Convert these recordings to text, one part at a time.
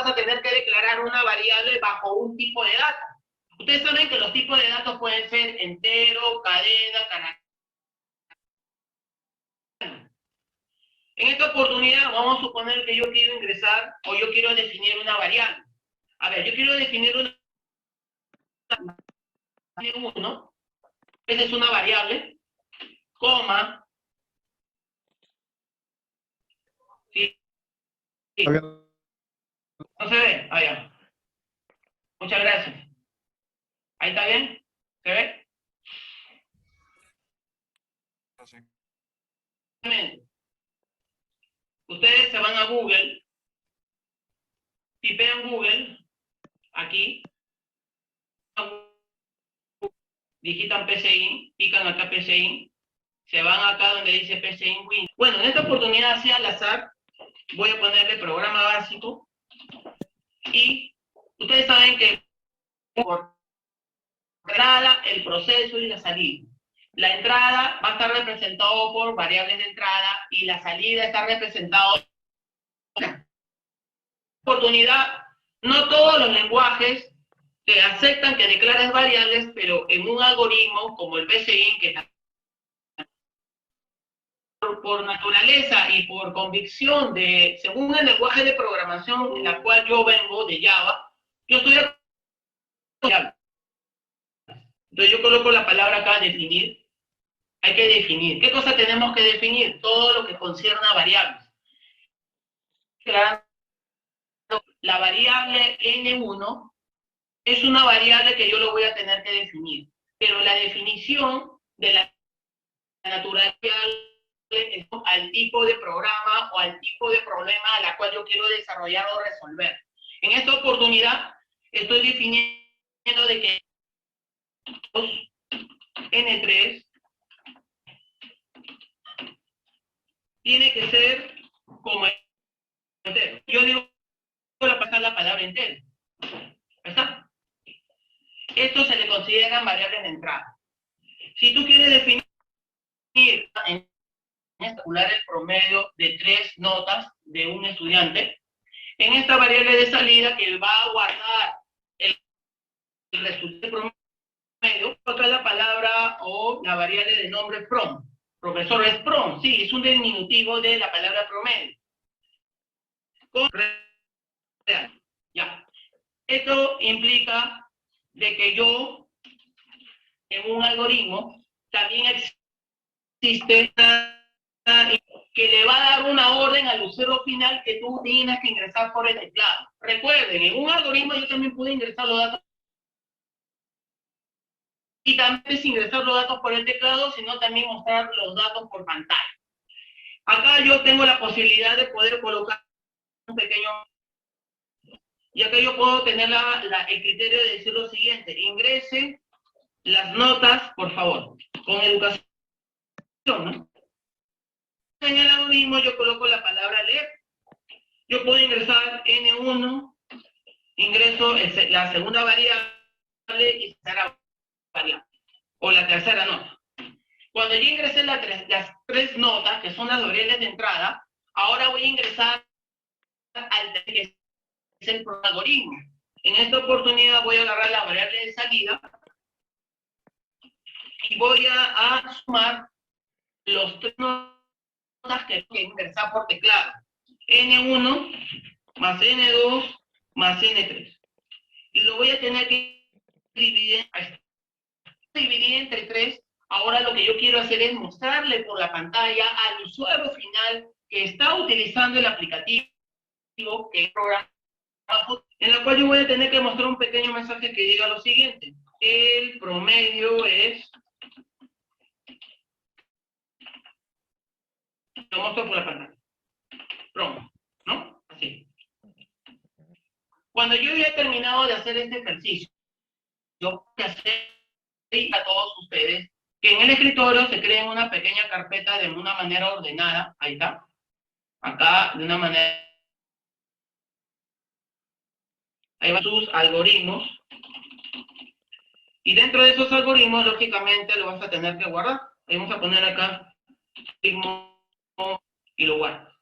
vas a tener que declarar una variable bajo un tipo de datos. Ustedes saben que los tipos de datos pueden ser entero, cadena, carácter. En esta oportunidad vamos a suponer que yo quiero ingresar o yo quiero definir una variable. A ver, yo quiero definir una uno, esa es una variable, coma, sí, sí. ¿No se ve? Ah, ya. Muchas gracias. ¿Ahí está bien? ¿Se ve? Sí. Ustedes se van a Google, tipean Google, aquí, digitan PCI, pican acá PCI, se van acá donde dice PCI Win. Bueno, en esta oportunidad, así al azar, voy a ponerle programa básico y ustedes saben que por entrada, el proceso y la salida. La entrada va a estar representado por variables de entrada y la salida está representado por una oportunidad. No todos los lenguajes te aceptan que declares variables, pero en un algoritmo como el PCI, que por naturaleza y por convicción de, según el lenguaje de programación en la cual yo vengo de Java, yo estoy entonces yo coloco la palabra acá, definir. Hay que definir. ¿Qué cosa tenemos que definir? Todo lo que concierne a variables. La variable N1 es una variable que yo lo voy a tener que definir, pero la definición de la naturaleza al tipo de programa o al tipo de problema a la cual yo quiero desarrollar o resolver. En esta oportunidad estoy definiendo de que N3 tiene que ser como entero. Yo digo la palabra entero. ¿Está? Esto se le consideran variables de entrada. Si tú quieres definir en calcular el promedio de 3 notas de un estudiante, en esta variable de salida que va a guardar el resultado promedio, acá la palabra o la variable de nombre prom. Profesor, es prom, sí, es un diminutivo de la palabra promedio. Ya. Esto implica de que yo, en un algoritmo, también existe que le va a dar una orden al usuario final que tú tienes que ingresar por el teclado. Recuerden, en un algoritmo yo también puedo ingresar los datos y también es ingresar los datos por el teclado, sino también mostrar los datos por pantalla. Acá yo tengo la posibilidad de poder colocar un pequeño, y acá yo puedo tener el criterio de decir lo siguiente: ingrese las notas, por favor, con educación, ¿no? En el algoritmo yo coloco la palabra leer. Yo puedo ingresar N1, ingreso la segunda variable y tercera variable, o la tercera nota. Cuando yo ingresé las tres notas, que son las variables de entrada, ahora voy a ingresar al que es el algoritmo. En esta oportunidad voy a agarrar la variable de salida y voy a sumar los tres notas que tengo que ingresar por teclado. N1 más N2 más N3. Y lo voy a tener que dividir entre 3. Ahora lo que yo quiero hacer es mostrarle por la pantalla al usuario final que está utilizando el aplicativo, que es programa, en la cual yo voy a tener que mostrar un pequeño mensaje que diga lo siguiente: el promedio es, lo muestro por la pantalla, promo, ¿no? Así. Cuando yo ya he terminado de hacer este ejercicio, yo voy a hacer a todos ustedes que en el escritorio se creen una pequeña carpeta de una manera ordenada. Ahí está. Acá, de una manera. Ahí van sus algoritmos. Y dentro de esos algoritmos, lógicamente, lo vas a tener que guardar. Ahí vamos a poner acá algoritmo y lo guardo.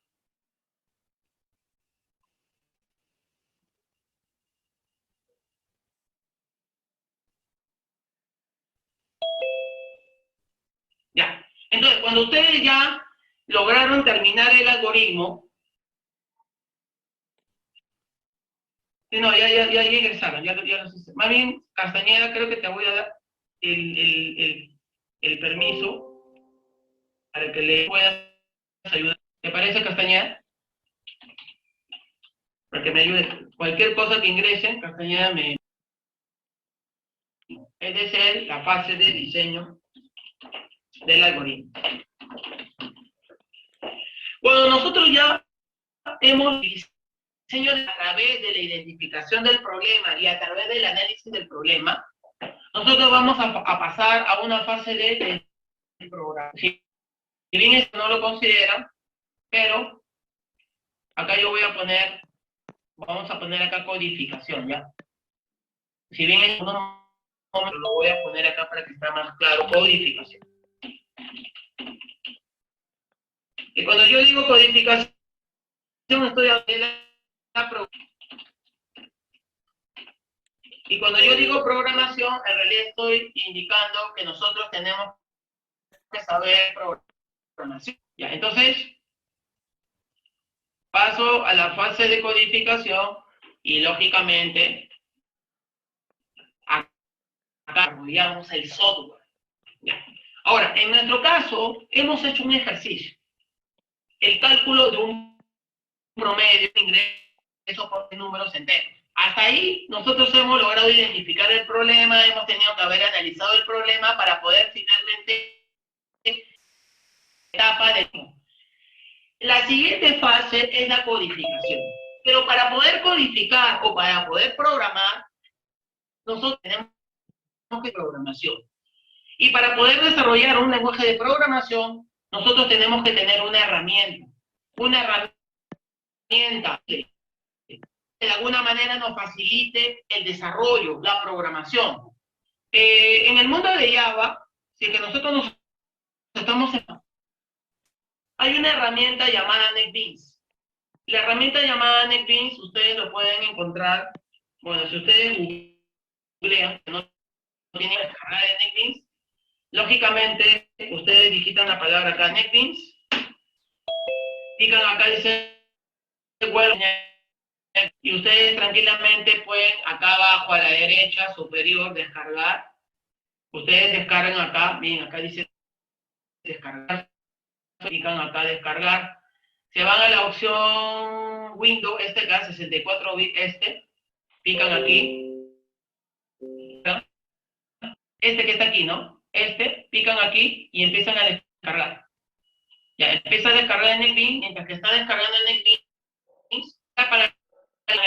Entonces, cuando ustedes ya lograron terminar el algoritmo, no, ya ingresaron, ya los hice. Más bien, Castañeda, creo que te voy a dar el permiso para que le puedas ayudar. ¿Te parece, Castañeda? Para que me ayude. Cualquier cosa que ingresen, Castañeda me... Es de ser la fase de diseño del algoritmo. Cuando nosotros ya hemos diseño a través de la identificación del problema y a través del análisis del problema, nosotros vamos a pasar a una fase de programa. Si bien esto no lo consideran, pero acá yo voy a poner, vamos a poner acá codificación, ¿ya? Si bien esto no lo voy a poner acá para que esté más claro, codificación. Y cuando yo digo codificación, estoy hablando de la programación. Y cuando yo digo programación, en realidad estoy indicando que nosotros tenemos que saber programación. Ya, entonces, paso a la fase de codificación y lógicamente acá desarrollamos el software. Ya. Ahora, en nuestro caso, hemos hecho un ejercicio. El cálculo de un promedio de ingresos por números enteros. Hasta ahí, nosotros hemos logrado identificar el problema, hemos tenido que haber analizado el problema para poder finalmente etapa de... La siguiente fase es la codificación. Pero para poder codificar o para poder programar, nosotros tenemos que programación. Y para poder desarrollar un lenguaje de programación, nosotros tenemos que tener una herramienta que de alguna manera nos facilite el desarrollo, la programación. En el mundo de Java, si es que nosotros nos estamos... Hay una herramienta llamada NetBeans. La herramienta llamada NetBeans, ustedes lo pueden encontrar, bueno, si ustedes googlean, no tienen que descargar de NetBeans, lógicamente, ustedes digitan la palabra acá, NetBeans, pican acá, dice, y ustedes tranquilamente pueden, acá abajo a la derecha superior, descargar. Ustedes descargan acá, miren, acá dice descargar, pican acá, descargar. Se van a la opción Windows, acá, 64 bit, pican aquí. Que está aquí, ¿no? Pican aquí y empiezan a descargar. Ya, empieza a descargar en NetBeans, mientras que está descargando en NetBeans, para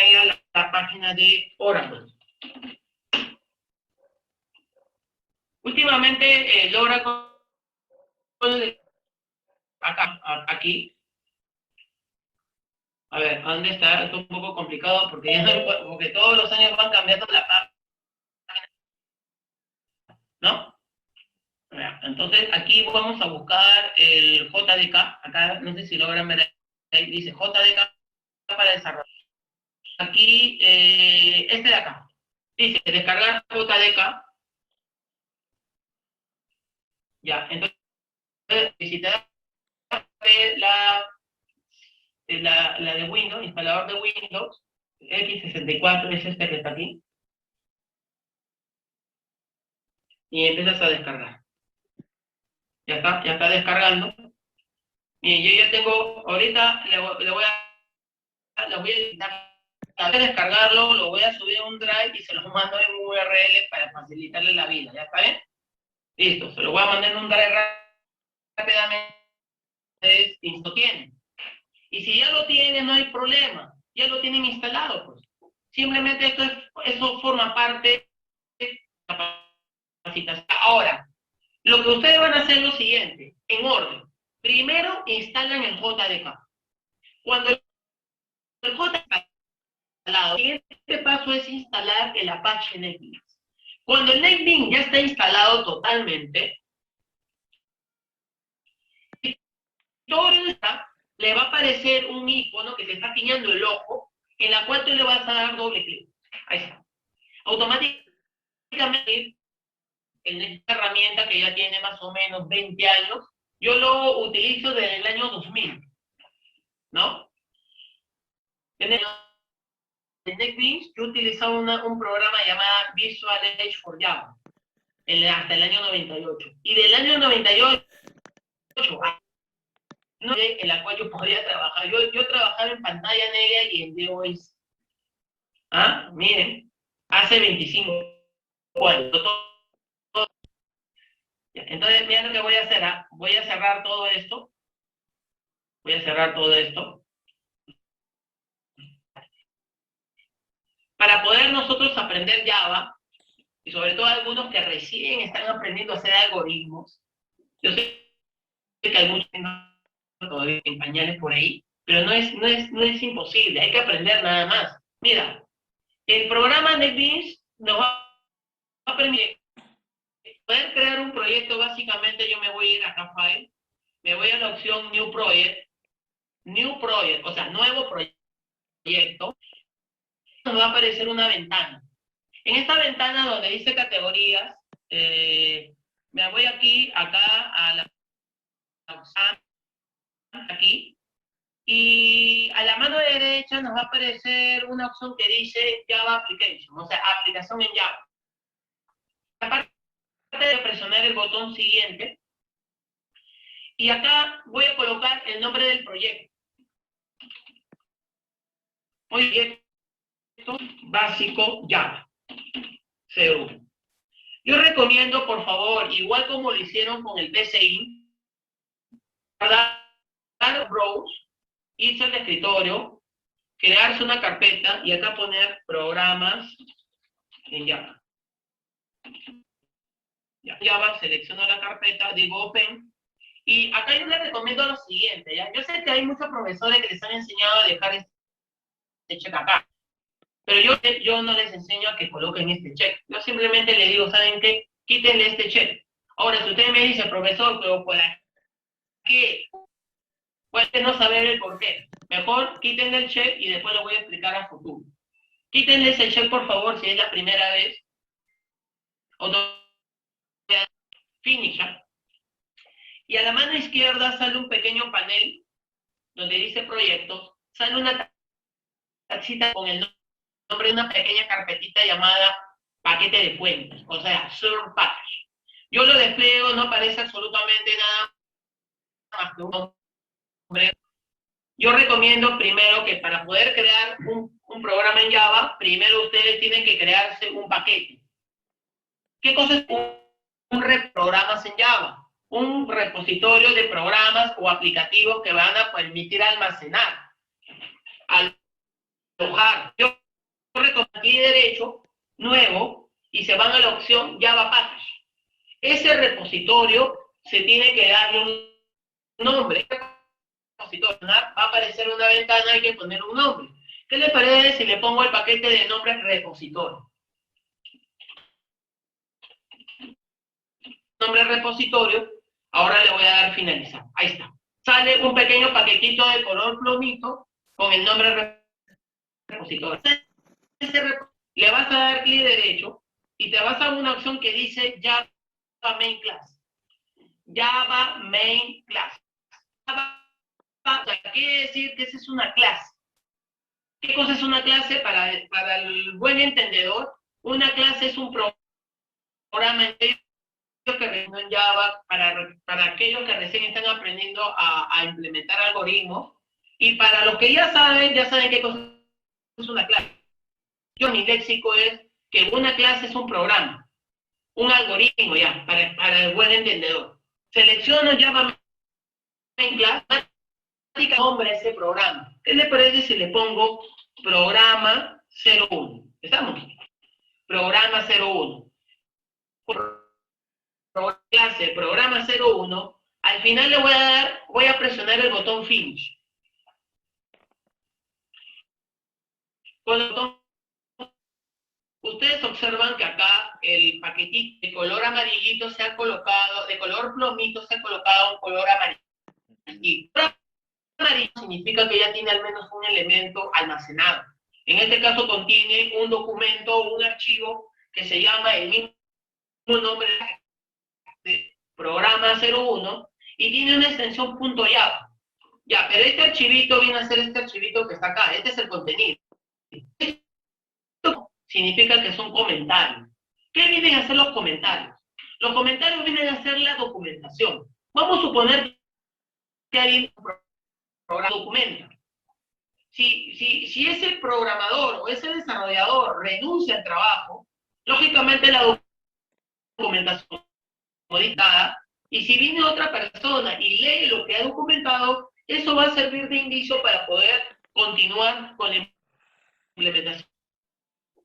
ir a la página de Oracle. Últimamente, el Oracle, acá, aquí, a ver, ¿dónde está? Esto es un poco complicado porque, porque todos los años van cambiando la página, ¿no? Entonces, aquí vamos a buscar el JDK. Acá, no sé si logran ver, ahí dice JDK para desarrollar. Aquí, de acá, dice descargar JDK. Ya, entonces, si te da la de Windows, instalador de Windows, X64 es que está aquí, y empiezas a descargar. Ya está descargando. Bien, yo ya tengo, ahorita le voy a descargarlo, lo voy a subir a un drive y se lo mando en URL para facilitarle la vida, ¿ya está bien? Listo, se lo voy a mandar en un drive rápidamente, lo tienen. Y si ya lo tienen, no hay problema, ya lo tienen instalado, pues. Simplemente eso forma parte de la capacitación. Ahora, lo que ustedes van a hacer es lo siguiente, en orden. Primero, instalan el JDK. Cuando el JDK está instalado, el siguiente paso es instalar el Apache NetBeans. Cuando el NetBeans ya está instalado totalmente, le va a aparecer un icono que te está guiñando el ojo, en la cual tú le vas a dar doble clic. Ahí está. Automáticamente, en esta herramienta que ya tiene más o menos 20 años, yo lo utilizo desde el año 2000, ¿no? En NetBeans yo utilizaba un programa llamado Visual Edge for Java hasta el año 98. Y del año 98 a en la cual yo podía trabajar. Yo trabajaba en pantalla negra y en DOS. ¿Ah? Miren, hace 25 años. Entonces, mira lo que voy a hacer. ¿Ah? Voy a cerrar todo esto. Voy a cerrar todo esto. Para poder nosotros aprender Java, y sobre todo algunos que recién están aprendiendo a hacer algoritmos, yo sé que hay muchos todavía en pañales por ahí, pero no es imposible, hay que aprender nada más. Mira, el programa NetBeans nos va a permitir poder crear un proyecto. Básicamente yo me voy a ir acá, File, me voy a la opción New Project, o sea, nuevo proyecto, nos va a aparecer una ventana. En esta ventana donde dice categorías, me voy acá a la opción, aquí, y a la mano derecha nos va a aparecer una opción que dice Java Application, o sea, aplicación en Java. Aparte de presionar el botón siguiente, y acá voy a colocar el nombre del proyecto. Proyecto básico Java 01. Yo recomiendo, por favor, igual como lo hicieron con el PCI, dar browse, irse al escritorio, crearse una carpeta y acá poner programas en Java. Java, selecciono la carpeta, digo Open, y acá yo les recomiendo lo siguiente, ¿ya? Yo sé que hay muchos profesores que les han enseñado a dejar este check acá, pero yo no les enseño a que coloquen este check. Yo simplemente les digo, ¿saben qué? Quítenle este check. Ahora, si usted me dice, profesor, pero ¿para qué? Puede no saber el por qué. Mejor quítenle el check y después lo voy a explicar a futuro. Quítenle ese check, por favor, si es la primera vez. O no, finish. Y a la mano izquierda sale un pequeño panel donde dice proyectos. Sale una tachita con el nombre de una pequeña carpetita llamada paquete de fuentes, o sea, source package. Yo lo despliego, no aparece absolutamente nada más que un nombre. Yo recomiendo primero que para poder crear un programa en Java, primero ustedes tienen que crearse un paquete. ¿Qué cosa es un reprogramas en Java? Un repositorio de programas o aplicativos que van a permitir almacenar, alojar. Yo recomiendo aquí derecho, nuevo, y se van a la opción Java Package. Ese repositorio se tiene que darle un nombre. Va a aparecer una ventana, hay que poner un nombre. ¿Qué le parece si le pongo el paquete de nombre repositorio? Nombre repositorio, ahora le voy a dar finalizar. Ahí está. Sale un pequeño paquetito de color plomito con el nombre repositorio. Le vas a dar clic derecho y te vas a una opción que dice Java Main Class. Java Main Class. Quiere decir que esa es una clase. ¿Qué cosa es una clase? Para el buen entendedor, una clase es un programa que en Java para aquellos que recién están aprendiendo a implementar algoritmos, y para los que ya saben qué cosa es una clase. Mi léxico es que una clase es un programa, un algoritmo ya, para el buen entendedor. Selecciono Java Main Class, nombre a ese programa. ¿Qué le parece si le pongo programa 01? ¿Estamos? Programa 01. Clase programa 01. Al final voy a presionar el botón Finish. Con el botón, ustedes observan que acá el paquetito de color amarillito se ha colocado, de color plomito se ha colocado un color amarillito. Amarillo significa que ya tiene al menos un elemento almacenado. En este caso contiene un documento o un archivo que se llama el mismo nombre de programa 01, y tiene una extensión .java. Ya, pero este archivito viene a ser este archivito que está acá. Este es el contenido. Esto significa que son comentarios. ¿Qué vienen a ser los comentarios? Los comentarios vienen a ser la documentación. Vamos a suponer que alguien documenta. Si ese programador o ese desarrollador renuncia al trabajo, lógicamente la documentación modificada, y si viene otra persona y lee lo que ha documentado, eso va a servir de inicio para poder continuar con la implementación.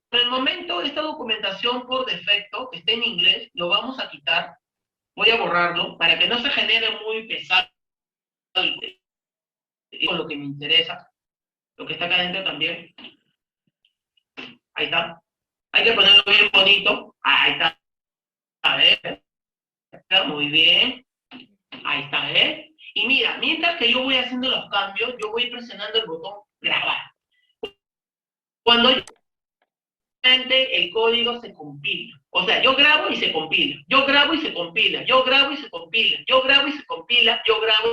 Por el momento, esta documentación por defecto, que está en inglés, lo vamos a quitar. Voy a borrarlo para que no se genere muy pesado con lo que me interesa. Lo que está acá adentro también. Ahí está. Hay que ponerlo bien bonito. Ahí está. A ver. Está muy bien. Ahí está, ¿eh? Y mira, mientras que yo voy haciendo los cambios, yo voy presionando el botón grabar. Cuando el código se compila. O sea, yo grabo y se compila. Yo grabo y se compila. Yo grabo y se compila. Yo grabo y se compila. Yo grabo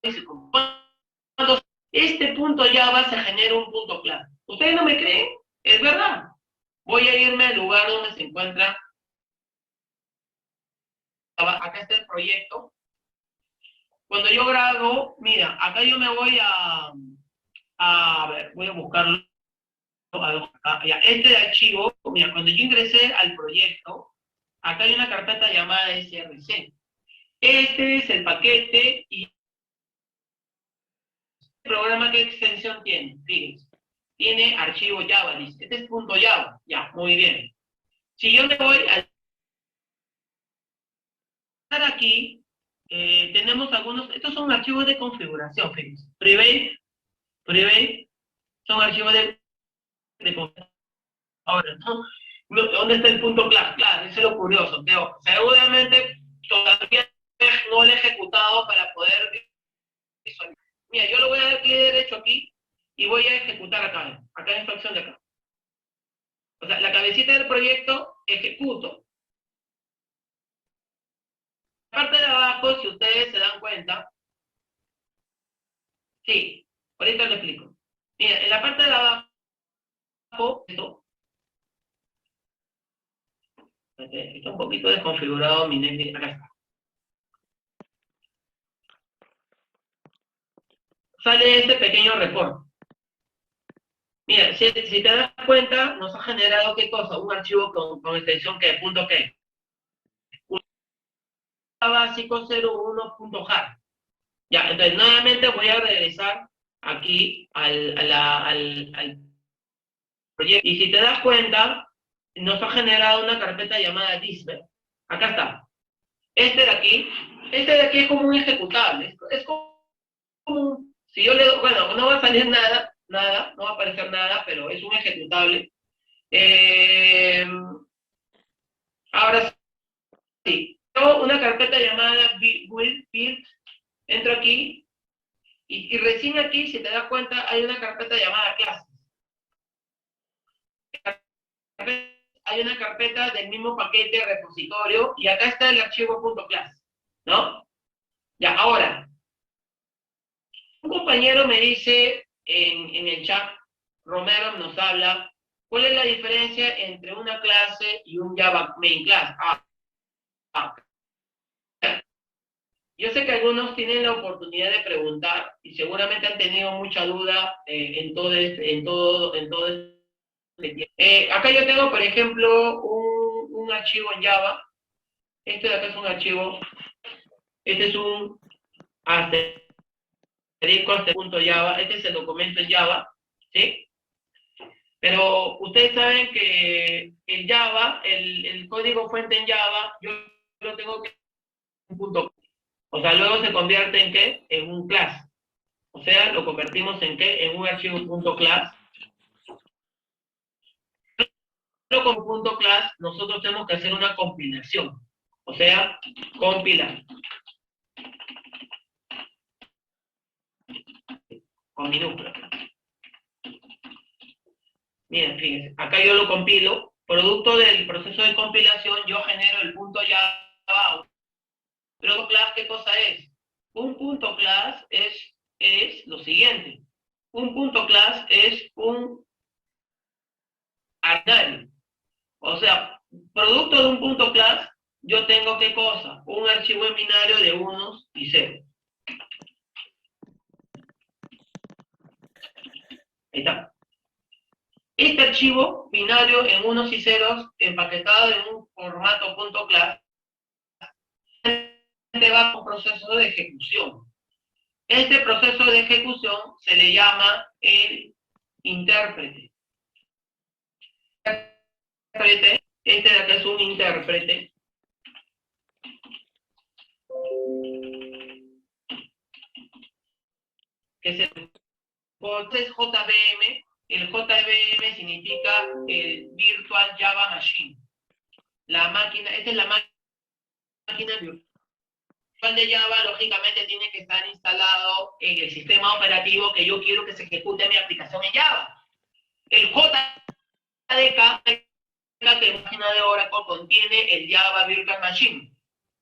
y se compila. Cuando este punto Java se genera un punto clave. ¿Ustedes no me creen? Es verdad. Voy a irme al lugar donde se encuentra. Acá está el proyecto. Cuando yo grabo, mira, acá yo me voy a ver, voy a buscarlo. Ya, este archivo, mira, cuando yo ingresé al proyecto, acá hay una carpeta llamada SRC. Este es el paquete y el programa, ¿qué extensión tiene? Fíjense, tiene archivo Java, dice. Este es punto Java. Ya, muy bien. Si yo me voy a estar aquí, tenemos algunos, estos son archivos de configuración, fíjense. Private, son archivos de configuración. Ahora, ¿no? ¿Dónde está el punto clave? Claro, eso es lo curioso. Pero seguramente todavía no lo he ejecutado para poder visualizar. Mira, yo lo voy a dar clic derecho aquí y voy a ejecutar acá en esta opción de acá. O sea, la cabecita del proyecto, ejecuto. La parte de abajo, si ustedes se dan cuenta, sí, ahorita lo explico. Mira, en la parte de abajo, esto, está un poquito desconfigurado mi net, acá está. Sale este pequeño reporte. Mira, si te das cuenta, nos ha generado ¿qué cosa? Un archivo con extensión que, punto qué. Básico 01.jar. Ya, entonces nuevamente voy a regresar aquí al proyecto. Y si te das cuenta, nos ha generado una carpeta llamada display. Acá está. Este de aquí es como un ejecutable. Es como si yo le doy, bueno, no va a salir nada, no va a aparecer nada, pero es un ejecutable. Ahora sí, tengo una carpeta llamada build, entro aquí, y recién aquí, si te das cuenta, hay una carpeta llamada clases. Hay una carpeta del mismo paquete repositorio, y acá está el archivo .class, ¿no? Ya, ahora, un compañero me dice en el chat, Romero nos habla, ¿cuál es la diferencia entre una clase y un Java main class? Yo sé que algunos tienen la oportunidad de preguntar y seguramente han tenido mucha duda en todo este tiempo. Acá yo tengo, por ejemplo, un archivo en Java. Este de acá es un archivo. Este es un asterisco.java. Este es el documento en Java, ¿sí? Pero ustedes saben que el Java, el código fuente en Java, yo lo tengo que un punto. O sea, luego se convierte en ¿qué? En un class. O sea, lo convertimos en ¿qué? En un archivo .class. Pero con .class nosotros tenemos que hacer una compilación. O sea, compilar. Con minúsculas. Miren, fíjense, acá yo lo compilo. Producto del proceso de compilación, yo genero el .java. Pero class, ¿qué cosa es? Un punto class es lo siguiente. Un punto class es un arbitrario. O sea, producto de un punto class, yo tengo ¿qué cosa? Un archivo en binario de unos y ceros. Ahí está. Este archivo binario en unos y ceros, empaquetado en un formato .class, va a un proceso de ejecución. Este proceso de ejecución se le llama el intérprete. Este de acá es un intérprete. Que es el JVM. El JVM significa Virtual Java Machine. La máquina, esta es la máquina virtual de Java, lógicamente tiene que estar instalado en el sistema operativo que yo quiero que se ejecute mi aplicación en Java. El JDK, que la máquina de Oracle contiene el Java Virtual Machine,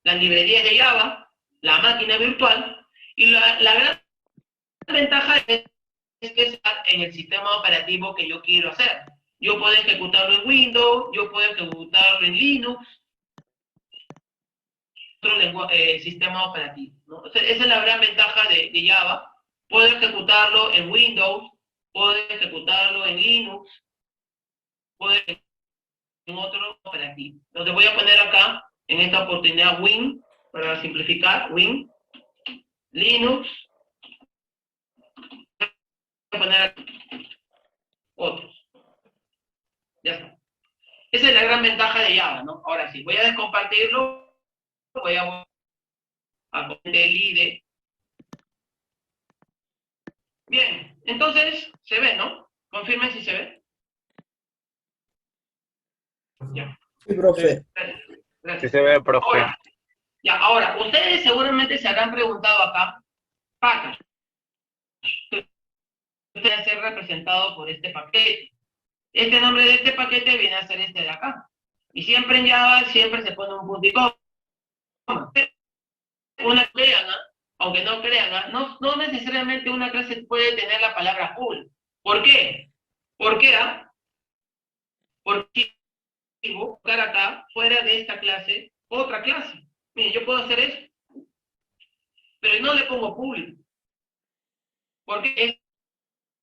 las librerías de Java, la máquina virtual, y la gran ventaja es que está en el sistema operativo que yo quiero hacer. Yo puedo ejecutarlo en Windows, yo puedo ejecutarlo en Linux, otro sistema operativo, ¿no? O sea, esa es la gran ventaja de Java. Puedo ejecutarlo en Windows, puedo ejecutarlo en Linux, puedo en otro operativo. Entonces voy a poner acá, en esta oportunidad, Win, para simplificar, Win, Linux, voy a poner otros. Ya está. Esa es la gran ventaja de Java, ¿no? Ahora sí, voy a descompartirlo, voy a poner el IDE. Bien, entonces, se ve, ¿no? Confirmen si se ve. Ya. Sí, profe. Gracias. Sí se ve, profe. Ahora, ustedes seguramente se habrán preguntado acá, package, que va a ser representado por este paquete. Este nombre de este paquete viene a ser este de acá. Y siempre en Java, siempre se pone un punto y coma. Una crean, aunque no crean, no necesariamente una clase puede tener la palabra full. ¿Por qué? ¿Por qué? Porque buscar acá, fuera de esta clase, otra clase. Miren, yo puedo hacer eso, pero no le pongo público. Porque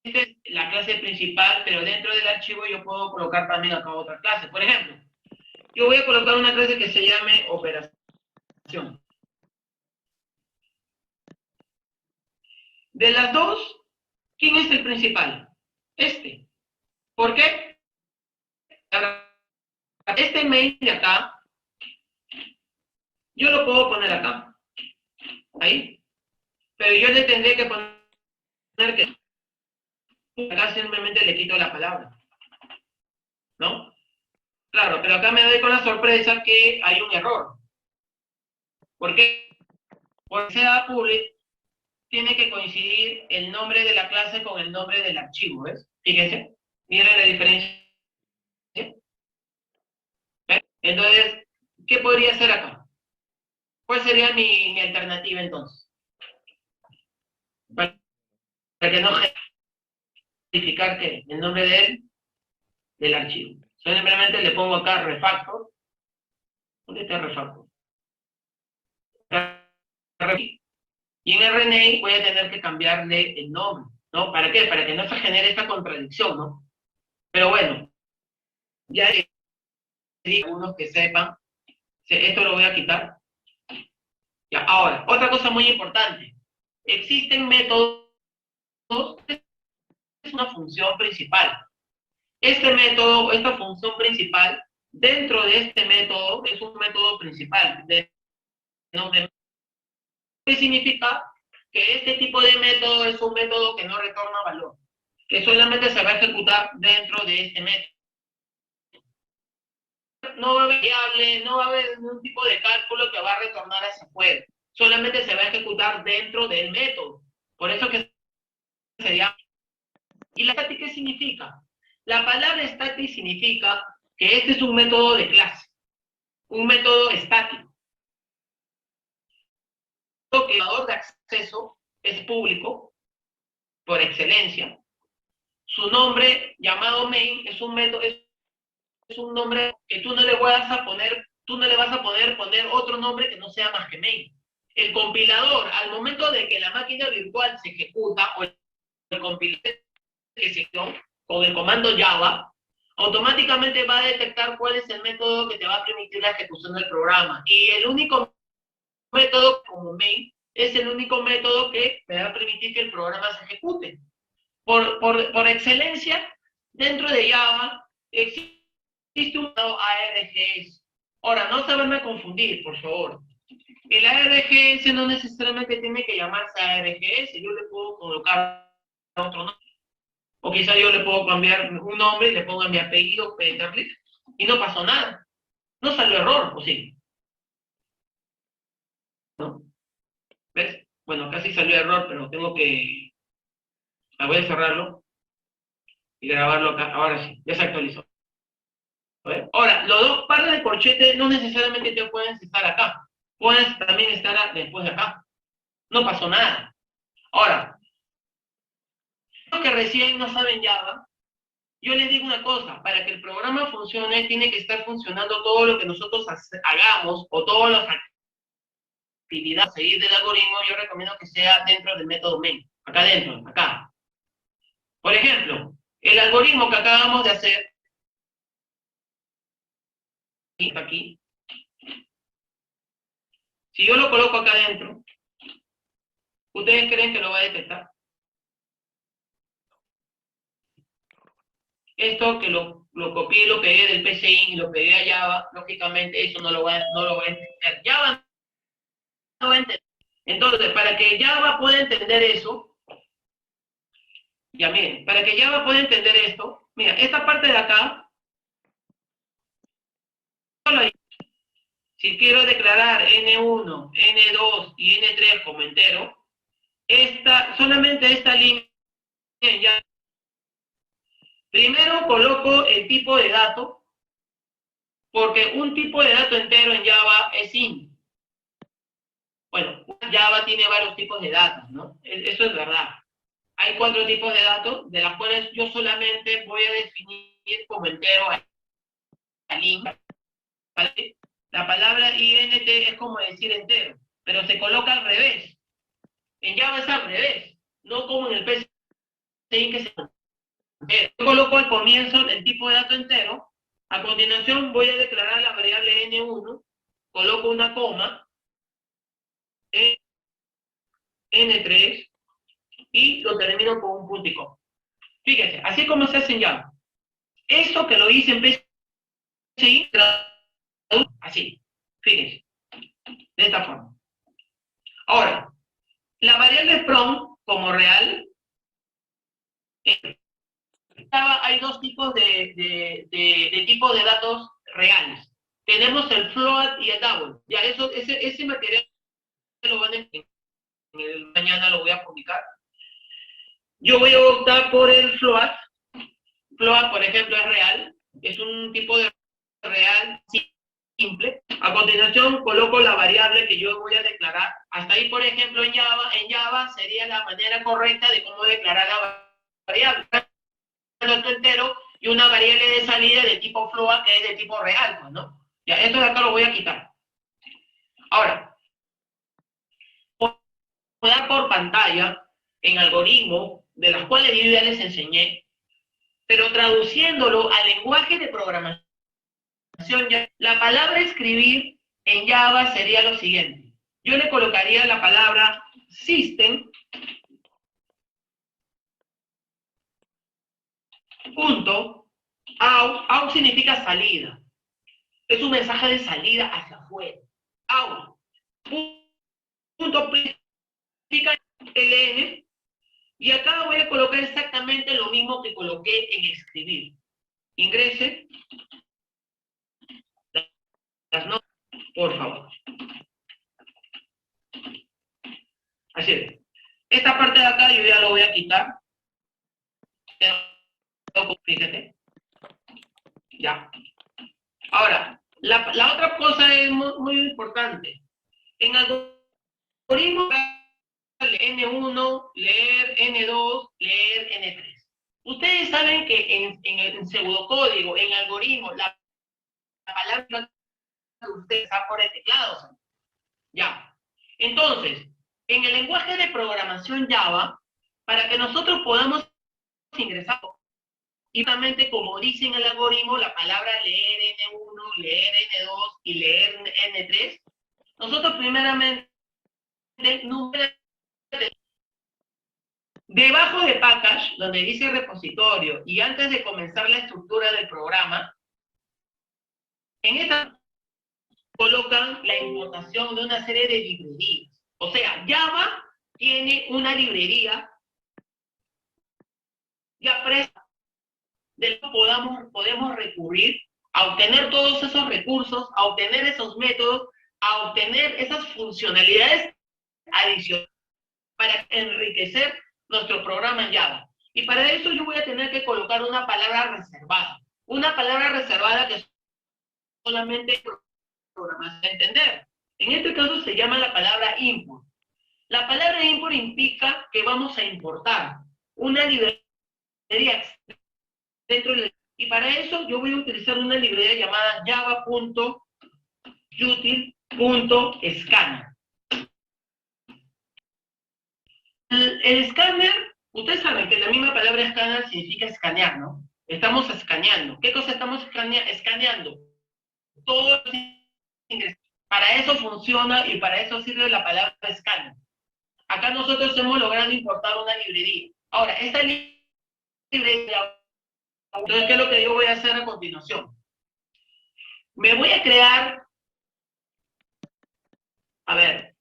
esta es la clase principal, pero dentro del archivo yo puedo colocar también acá otra clase. Por ejemplo, yo voy a colocar una clase que se llame operación. De las dos, ¿quién es el principal? Este. ¿Por qué? Este main de acá, yo lo puedo poner acá. Ahí. Pero yo le tendré que poner que acá simplemente le quito la palabra. ¿No? Claro, pero acá me doy con la sorpresa que hay un error. ¿Por qué? Porque sea public, tiene que coincidir el nombre de la clase con el nombre del archivo, ¿ves? Fíjense, miren la diferencia. ¿Ves? Entonces, ¿qué podría hacer acá? ¿Cuál sería mi alternativa entonces? Para que no verificar que el nombre del archivo. Simplemente le pongo acá refactor. ¿Dónde está refactor? Y en RNA voy a tener que cambiarle el nombre, ¿no? ¿Para qué? Para que no se genere esta contradicción, ¿no? Pero bueno, ya hay algunos que sepan, esto lo voy a quitar. Ya, ahora, otra cosa muy importante. Existen métodos, es una función principal. Este método, esta función principal, dentro de este método, es un método principal. ¿Qué significa? Que este tipo de método es un método que no retorna valor, que solamente se va a ejecutar dentro de este método. No va a haber variable, no va a haber ningún tipo de cálculo que va a retornar hacia afuera. Solamente se va a ejecutar dentro del método. Por eso que se llama. ¿Y la static qué significa? La palabra static significa que este es un método de clase, un método estático. que el valor de acceso es público por excelencia. Su nombre llamado main es un método, es un nombre que tú no le vas a poner, tú no le vas a poder poner otro nombre que no sea más que main. El compilador, al momento de que la máquina virtual se ejecuta, o el compilador que se con el comando Java, automáticamente va a detectar cuál es el método que te va a permitir la ejecución del programa. Y el único método como main es el único método que me va a permitir que el programa se ejecute. Por excelencia, dentro de Java existe un ARGS. Ahora, no saberme confundir, por favor. El ARGS no necesariamente tiene que llamarse ARGS, yo le puedo colocar otro nombre. O quizá yo le puedo cambiar un nombre y le pongo mi apellido Peterlich y no pasó nada. No salió error, ¿o sí? ¿No? ¿Ves? Bueno, casi salió error, pero tengo que... voy a cerrarlo y grabarlo acá. Ahora sí, ya se actualizó. Ahora, los dos pares de corchete no necesariamente te pueden estar acá. Pueden también estar después de acá. No pasó nada. Ahora, los que recién no saben Java, yo les digo una cosa, para que el programa funcione, tiene que estar funcionando todo lo que nosotros hagamos o todas las actividades a seguir del algoritmo, yo recomiendo que sea dentro del método main, acá dentro, acá. Por ejemplo, el algoritmo que acabamos de hacer, aquí, si yo lo coloco acá adentro, ¿ustedes creen que lo va a detectar? Esto que lo copié y lo pegué del PCI y lo pegué a Java, lógicamente eso no lo va a entender. Java no va a entender. Entonces, para que Java pueda entender eso, ya miren, para que Java pueda entender esto, mira, esta parte de acá, si quiero declarar N1, N2 y N3 como entero, solamente esta línea ya. Primero coloco el tipo de dato, porque un tipo de dato entero en Java es int. Bueno, Java tiene varios tipos de datos, ¿no? Eso es verdad. Hay 4 tipos de datos, de las cuales yo solamente voy a definir como entero al int, ¿vale? La palabra int es como decir entero, pero se coloca al revés. En Java es al revés, no como en el PCI que se yo coloco al comienzo el tipo de dato entero, a continuación voy a declarar la variable n1, coloco una coma, n3, y lo termino con un punto y coma. Fíjense, así como se hace en Java. Esto que lo hice en PCI, así, fíjense, de esta forma. Ahora, la variable from como real, hay dos tipos de tipos de datos reales. Tenemos el float y el double. Ya, ese material lo van a mañana lo voy a publicar. Yo voy a optar por el float. Float, por ejemplo, es real. Es un tipo de real simple. A continuación, coloco la variable que yo voy a declarar. Hasta ahí, por ejemplo, en Java sería la manera correcta de cómo declarar la variable. Un dato entero y una variable de salida de tipo float que es de tipo real, pues, ¿no? Ya, esto de acá lo voy a quitar. Ahora, voy a dar por pantalla en algoritmos de las cuales yo ya les enseñé, pero traduciéndolo al lenguaje de programación, la palabra escribir en Java sería lo siguiente. Yo le colocaría la palabra system, punto, out significa salida. Es un mensaje de salida hacia afuera. Out, punto, significa ln, y acá voy a colocar exactamente lo mismo que coloqué en escribir. Ingrese las notas, por favor. Así es. Esta parte de acá yo ya lo voy a quitar. Fíjate. Ya. Ahora, la otra cosa es muy, muy importante. En algoritmos algoritmo N1, leer N2, leer N3. Ustedes saben que en pseudocódigo, en algoritmo, la palabra que ustedes está por el teclado. Ya. Entonces, en el lenguaje de programación Java, para que nosotros podamos ingresar, y realmente como dice en el algoritmo, la palabra leer N1, leer N2 y leer N3, nosotros primeramente, debajo de package, donde dice repositorio, y antes de comenzar la estructura del programa, en esta colocan la importación de una serie de librerías. O sea, Java tiene una librería ya presta de lo que podemos recurrir a obtener todos esos recursos, a obtener esos métodos, a obtener esas funcionalidades adicionales para enriquecer nuestro programa en Java. Y para eso yo voy a tener que colocar una palabra reservada. Una palabra reservada que solamente el programa va a entender. En este caso se llama la palabra import. La palabra import implica que vamos a importar una librería dentro del... Y para eso yo voy a utilizar una librería llamada java.util.scanner. El escáner, ustedes saben que la misma palabra escáner significa escanear, ¿no? Estamos escaneando. ¿Qué cosa estamos escaneando? Todo ingresos. Para eso funciona y para eso sirve la palabra escáner. Acá nosotros hemos logrado importar una librería. Ahora, esta librería, entonces, ¿qué es lo que yo voy a hacer a continuación? Me voy a crear, a ver,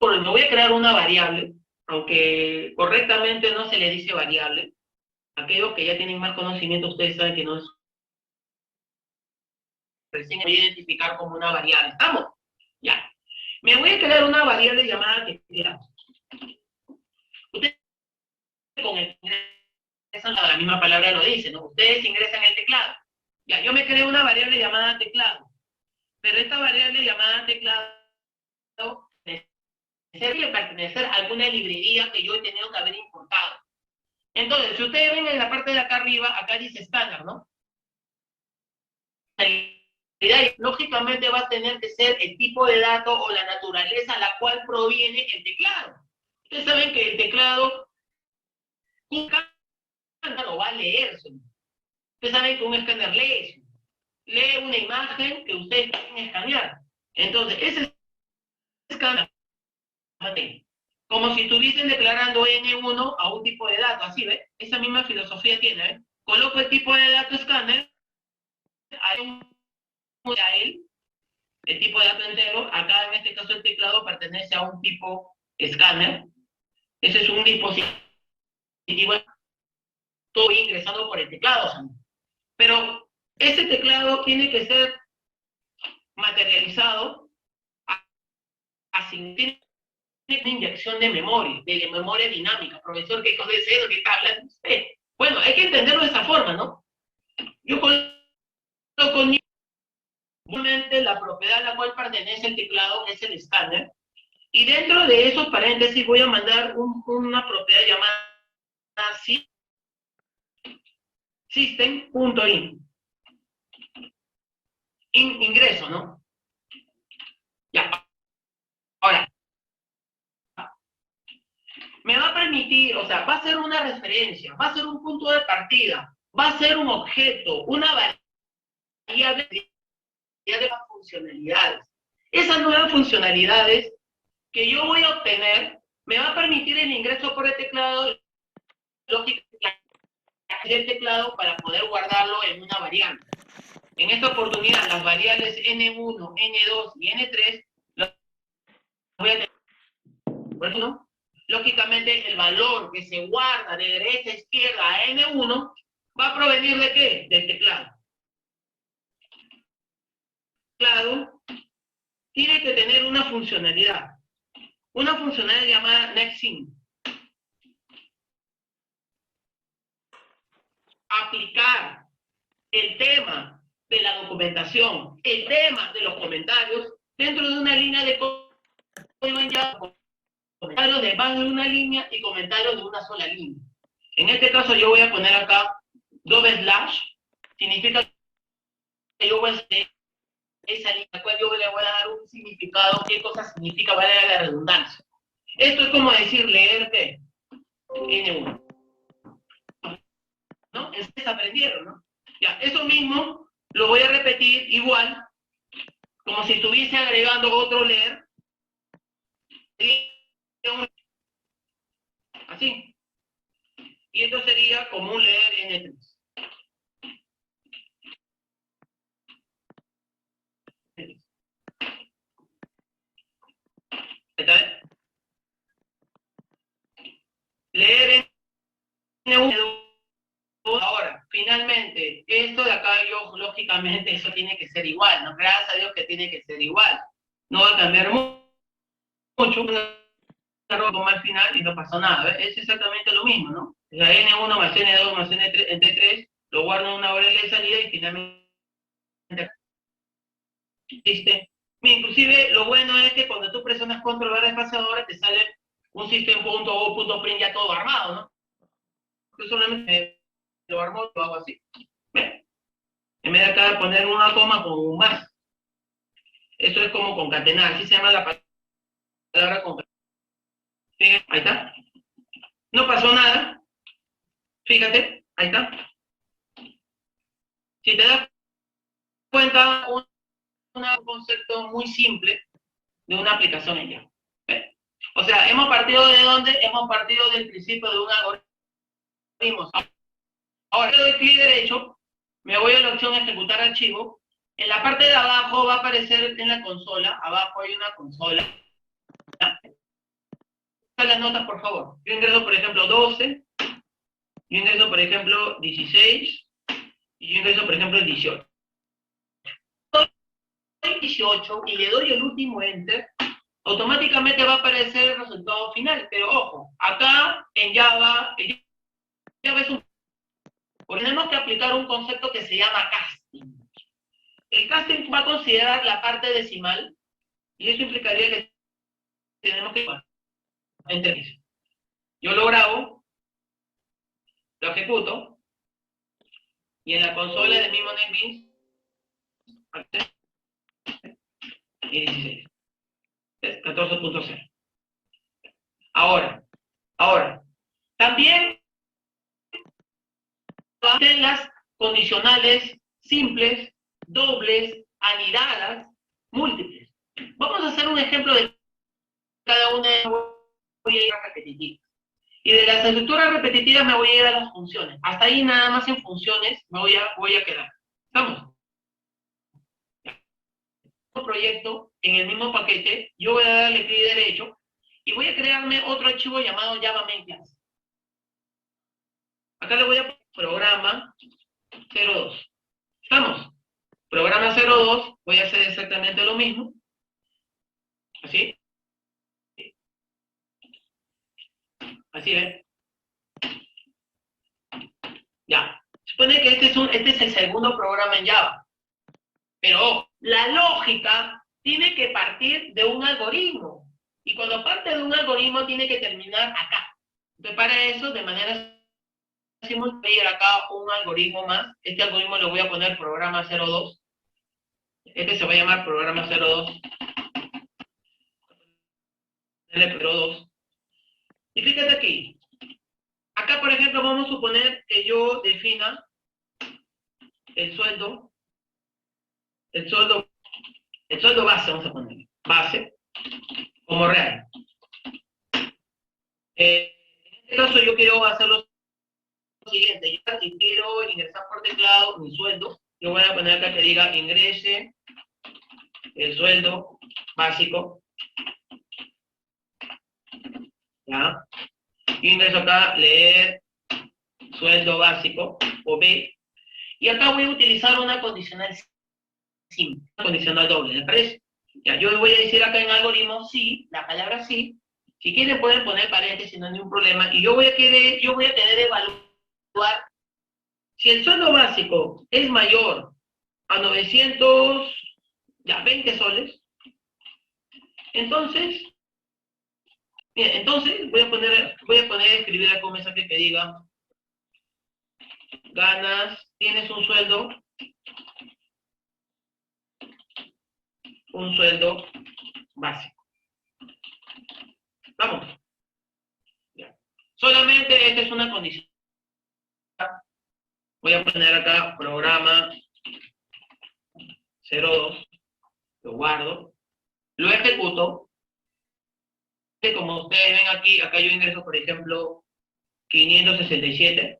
me voy a crear una variable, aunque correctamente no se le dice variable. Aquellos que ya tienen más conocimiento, ustedes saben que no es. Recién voy a identificar como una variable. ¿Estamos? Ya. Me voy a crear una variable llamada teclado. Ustedes con el ingresan la misma palabra lo dice, ¿no? Ustedes ingresan el teclado. Ya, yo me creo una variable llamada teclado. Pero esta variable llamada teclado debe pertenecer a alguna librería que yo he tenido que haber importado. Entonces, si ustedes ven en la parte de acá arriba, acá dice estándar, ¿no? Lógicamente va a tener que ser el tipo de dato o la naturaleza a la cual proviene el teclado. Ustedes saben que el teclado un escáner va a leerse. Ustedes saben que un escáner lee una imagen que ustedes quieren escanear. Entonces, ese escáner, como si estuviesen declarando N1 a un tipo de dato, así, ¿ves? Esa misma filosofía tiene, ¿ves? Coloco el tipo de dato escáner, hay un a él, el tipo de dato entero, acá en este caso el teclado pertenece a un tipo escáner, ese es un dispositivo, todo ingresado por el teclado, ¿sí? Pero ese teclado tiene que ser materializado, así tiene una inyección de memoria dinámica. Profesor, ¿qué cosa es eso? ¿Qué está hablando usted? Bueno, hay que entenderlo de esa forma, ¿no? Yo coloco la propiedad a la cual pertenece el teclado es el escáner, y dentro de esos paréntesis voy a mandar una propiedad llamada system.in. Ingreso, ¿no? Ya. Ahora, me va a permitir, o sea, va a ser una referencia, va a ser un punto de partida, va a ser un objeto, una variable de funcionalidades. Esas nuevas funcionalidades que yo voy a obtener me va a permitir el ingreso por el teclado, lógicamente, del teclado para poder guardarlo en una variable. En esta oportunidad, las variables N1, N2 y N3 las voy a tener. Por eso, ¿no? Lógicamente, el valor que se guarda de derecha a izquierda a N1 va a provenir de ¿qué? Del teclado. El teclado tiene que tener una funcionalidad llamada NextIn. Aplicar el tema de la documentación, el tema de los comentarios dentro de una línea de código código en Java, comentarios de más de una línea y comentarios de una sola línea. En este caso yo voy a poner acá doble slash, significa que yo voy a hacer esa línea, a la cual yo le voy a dar un significado, qué cosa significa, vale la redundancia. Esto es como decir leer ¿qué? N1. ¿No? Ustedes aprendieron, ¿no? Ya, eso mismo lo voy a repetir igual, como si estuviese agregando otro leer. Así. Y esto sería como un leer N3. ¿Está bien? Leer N1. Ahora, finalmente, esto de acá yo, lógicamente, eso tiene que ser igual, ¿no? Gracias a Dios que tiene que ser igual. No va a cambiar mucho, una como al final y no pasó nada. ¿Ves? Es exactamente lo mismo, ¿no? O sea, N1 más N2 más N3, lo guardo en una variable de salida y finalmente existe. Inclusive, lo bueno es que cuando tú presionas control barra espaciadora te sale un system.out.print ya todo armado, ¿no? Yo solamente lo armo, lo hago así. ¿Ves? En vez de acá poner una coma con un más. Eso es como concatenar, así se llama la palabra concatenar. ¿Sí? Ahí está. No pasó nada. Fíjate, ahí está. Si te das cuenta, un concepto muy simple de una aplicación en Java. ¿Ves? O sea, ¿hemos partido de dónde? Hemos partido del principio de un algoritmo. Ahora, yo doy clic derecho, me voy a la opción ejecutar archivo. En la parte de abajo va a aparecer en la consola, abajo hay una consola. Las notas, por favor. Yo ingreso, por ejemplo, 12, yo ingreso, por ejemplo, 16, y yo ingreso, por ejemplo, el 18. Doy 18 y le doy el último enter, automáticamente va a aparecer el resultado final. Pero ojo, acá en Java es un... Porque tenemos que aplicar un concepto que se llama casting. El casting va a considerar la parte decimal, y eso implicaría que tenemos que... Entre yo lo grabo, lo ejecuto, y en la consola del mismo NetBeans, y 16. 14.0. Ahora, también hacen las condicionales simples, dobles, anidadas, múltiples. Vamos a hacer un ejemplo de cada una de las. Voy a ir a repetitivas. Y de las estructuras repetitivas me voy a ir a las funciones. Hasta ahí nada más en funciones me voy a quedar. ¿Estamos? Un proyecto en el mismo paquete, yo voy a darle clic derecho y voy a crearme otro archivo llamado Java Main Class. Acá le voy a poner programa 02. ¿Estamos? Programa 02, voy a hacer exactamente lo mismo. Así. Así ven. Ya. Supone que este es el segundo programa en Java. Pero la lógica tiene que partir de un algoritmo. Y cuando parte de un algoritmo tiene que terminar acá. Entonces para eso, de manera simultánea, voy a ir acá un algoritmo más. Este algoritmo le voy a poner programa 02. Este se va a llamar programa 02. L02. Y fíjate aquí. Acá, por ejemplo, vamos a suponer que yo defina el sueldo base, vamos a poner, base, como real. En este caso yo quiero hacer lo siguiente, yo si quiero ingresar por teclado mi sueldo, yo voy a poner acá que diga ingrese el sueldo básico, ¿ya? Yo ingreso acá, leer sueldo básico, o B, y acá voy a utilizar una condicional simple, una condicional doble, ¿les parece? Ya, yo voy a decir acá en algoritmo sí, la palabra sí. Si quieren pueden poner paréntesis, no hay ningún problema. Y yo voy a tener que evaluar si el sueldo básico es mayor a 920 soles, entonces Bien, entonces voy a poner a escribir acá un mensaje que diga, tienes un sueldo básico. Vamos. Ya. Solamente esta es una condición. Voy a poner acá programa 02, lo guardo, lo ejecuto. Como ustedes ven aquí, acá yo ingreso, por ejemplo, 567.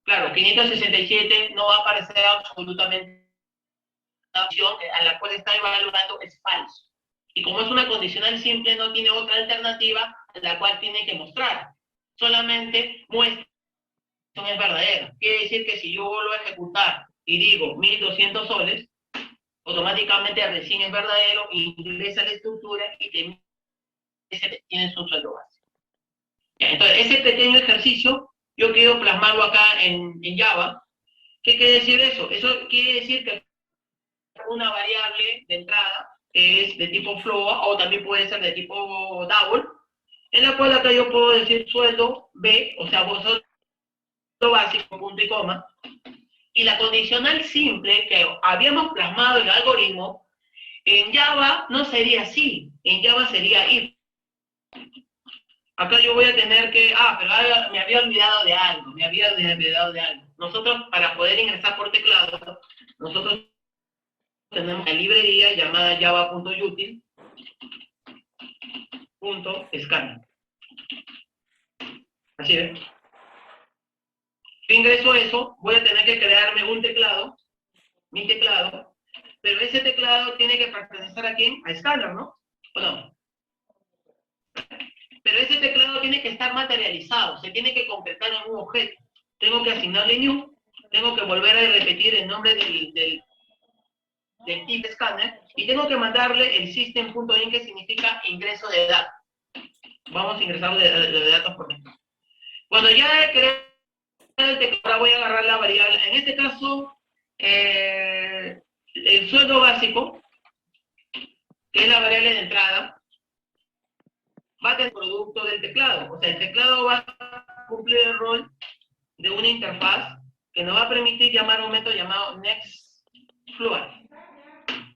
Claro, 567 no va a aparecer absolutamente la opción a la cual está evaluando es falso. Y como es una condicional simple, no tiene otra alternativa a la cual tiene que mostrar. Solamente muestra que es verdadera. Quiere decir que si yo vuelvo a ejecutar y digo 1.200 soles, automáticamente recién es verdadero, ingresa la estructura y tiene su sueldo base. Entonces, ese pequeño ejercicio yo quiero plasmarlo acá en Java. ¿Qué quiere decir eso? Eso quiere decir que una variable de entrada que es de tipo float o también puede ser de tipo double, en la cual acá yo puedo decir sueldo B, o sea, sueldo básico, punto y coma, y la condicional simple que habíamos plasmado en el algoritmo, en Java no sería así, en Java sería if. Acá yo voy a tener que, pero me había olvidado de algo. Nosotros, para poder ingresar por teclado, nosotros tenemos una librería llamada java.util.scanner. Así es. Si ingreso eso, voy a tener que crearme un teclado, mi teclado, pero ese teclado tiene que pertenecer a quién? A Scanner, ¿no? ¿O no? Pero ese teclado tiene que estar materializado, se tiene que concretar en un objeto. Tengo que asignarle new, tengo que volver a repetir el nombre del tip scanner y tengo que mandarle el system.in, que significa ingreso de datos. Vamos a ingresar de datos por ejemplo. Cuando ya he creado el teclado, ahora voy a agarrar la variable. En este caso, el sueldo básico, que es la variable de entrada, va a tener producto del teclado. O sea, el teclado va a cumplir el rol de una interfaz que nos va a permitir llamar a un método llamado nextFloat.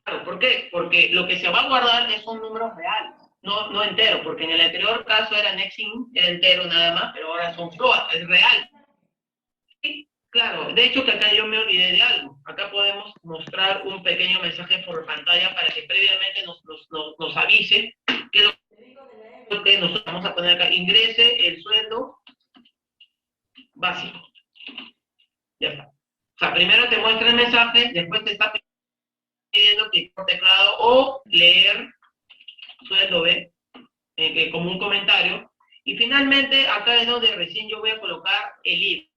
Claro, ¿por qué? Porque lo que se va a guardar son números reales, no enteros, porque en el anterior caso era nextInt, era entero nada más, pero ahora son float, es real. Sí, claro, de hecho que acá yo me olvidé de algo. Acá podemos mostrar un pequeño mensaje por pantalla para que previamente nos avise que lo que nosotros vamos a poner acá, ingrese el sueldo básico. Ya está. O sea, primero te muestra el mensaje, después te está pidiendo que por teclado o leer sueldo B como un comentario. Y finalmente, acá es donde recién yo voy a colocar el if.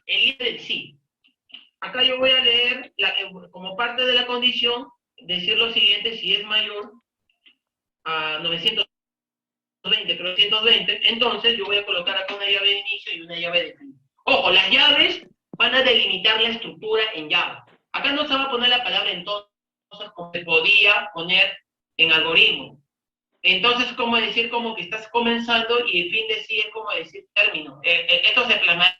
El if del sí. Acá yo voy a leer, como parte de la condición, decir lo siguiente: si es mayor a 920, creo 920, entonces yo voy a colocar acá una llave de inicio y una llave de fin. Ojo, las llaves van a delimitar la estructura en Java. Acá no se va a poner la palabra entonces, como se podía poner en algoritmo. Entonces, como decir como que estás comenzando y el fin de sí es como decir término. Esto se plasmaría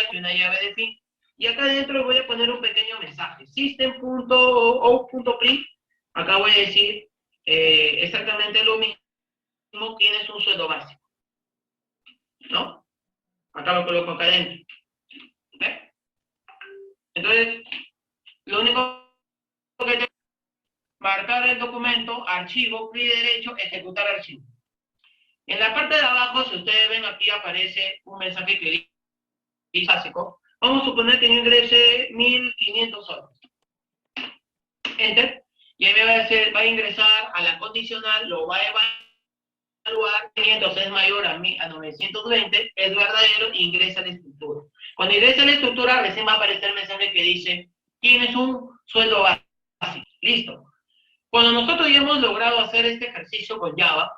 con una llave de fin. Y acá adentro voy a poner un pequeño mensaje. System.out.print. Acá voy a decir exactamente lo mismo. Tienes un sueldo básico. ¿No? Acá lo coloco acá adentro. ¿Ves? Entonces, lo único que tengo es marcar el documento, archivo, clic derecho, ejecutar archivo. En la parte de abajo, si ustedes ven aquí, aparece un mensaje que dice básico. Vamos a suponer que yo ingrese 1.500 soles. Enter. Y ahí me va a ingresar a la condicional, lo va a evaluar. 500 es mayor a 920, es verdadero, ingresa a la estructura. Cuando ingresa a la estructura, recién va a aparecer el mensaje que dice: tienes un sueldo básico. Listo. Cuando nosotros ya hemos logrado hacer este ejercicio con Java,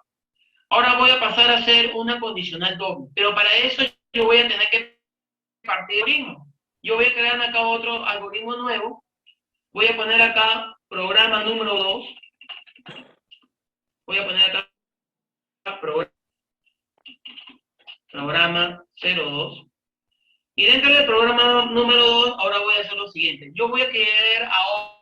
ahora voy a pasar a hacer una condicional doble. Pero para eso yo voy a tener que partir de algoritmo. Yo voy a crear acá otro algoritmo nuevo. Voy a poner acá programa número 2. Voy a poner acá programa 02. Y dentro del programa número 2, ahora voy a hacer lo siguiente. Yo voy a querer ahora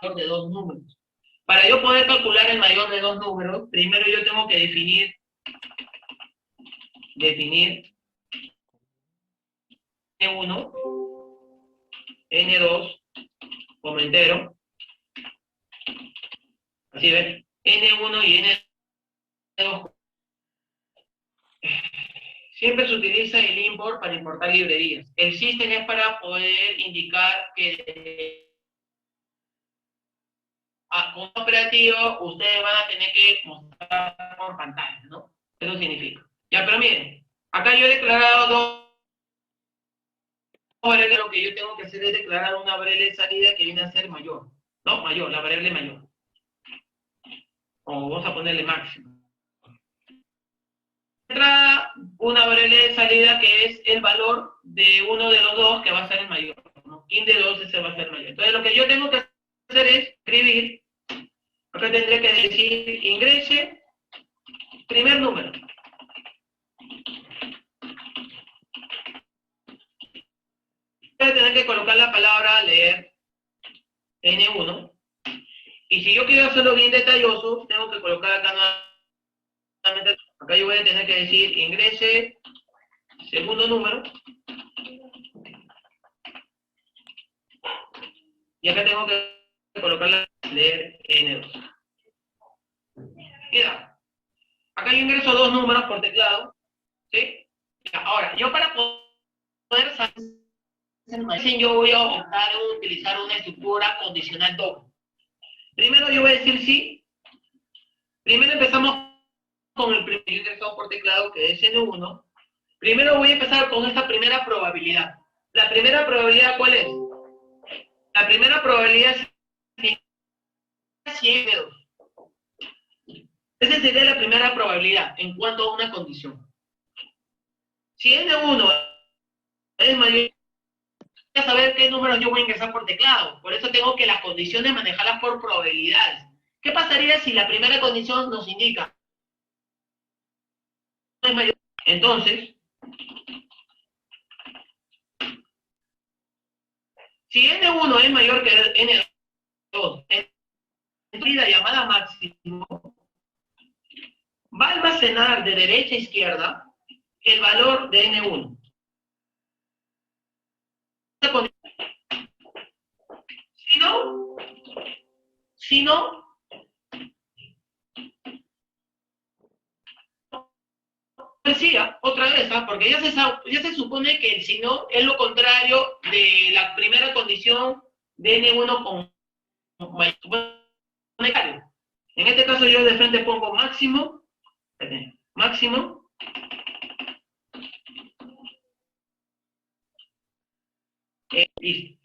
mayor de dos números. Para yo poder calcular el mayor de dos números, primero yo tengo que definir N1, N2 como entero. Así ven, N1 y N2. Siempre se utiliza el import para importar librerías. El system es para poder indicar que con un operativo ustedes van a tener que mostrar por pantalla, ¿no? Eso significa. Ya, pero miren, acá yo he declarado dos variables. Lo que yo tengo que hacer es declarar una variable de salida que viene a ser mayor. No, mayor, la variable mayor. O vamos a ponerle máximo. Entra una variable de salida que es el valor de uno de los dos que va a ser el mayor, ¿no? Int de 2 ese va a ser el mayor. Entonces lo que yo tengo que hacer es escribir, acá tendré que decir ingrese primer número. Voy a tener que colocar la palabra leer N1. Y si yo quiero hacerlo bien detalloso, tengo que colocar acá nuevamente. Acá yo voy a tener que decir ingrese segundo número. Y acá tengo que colocarla leer N2. Mira, acá yo ingreso dos números por teclado, ¿sí? Ahora, yo para poder saber, yo voy a optar a utilizar una estructura condicional doble. Primero yo voy a decir sí. Primero empezamos con el primer ingreso por teclado, que es N1. Primero voy a empezar con esta primera probabilidad. ¿La primera probabilidad cuál es? La primera probabilidad es 100. Esa sería la primera probabilidad en cuanto a una condición. Si N1 es mayor, voy a saber qué números yo voy a ingresar por teclado. Por eso tengo que las condiciones manejarlas por probabilidades. ¿Qué pasaría si la primera condición nos indica es mayor? Entonces, si N1 es mayor que N2, en la llamada máximo, va a almacenar de derecha a izquierda el valor de N1. Si no, decía otra vez, ¿ah? Porque ya se supone que el si no es lo contrario de la primera condición de N1 con monetario. En este caso yo de frente pongo máximo, listo.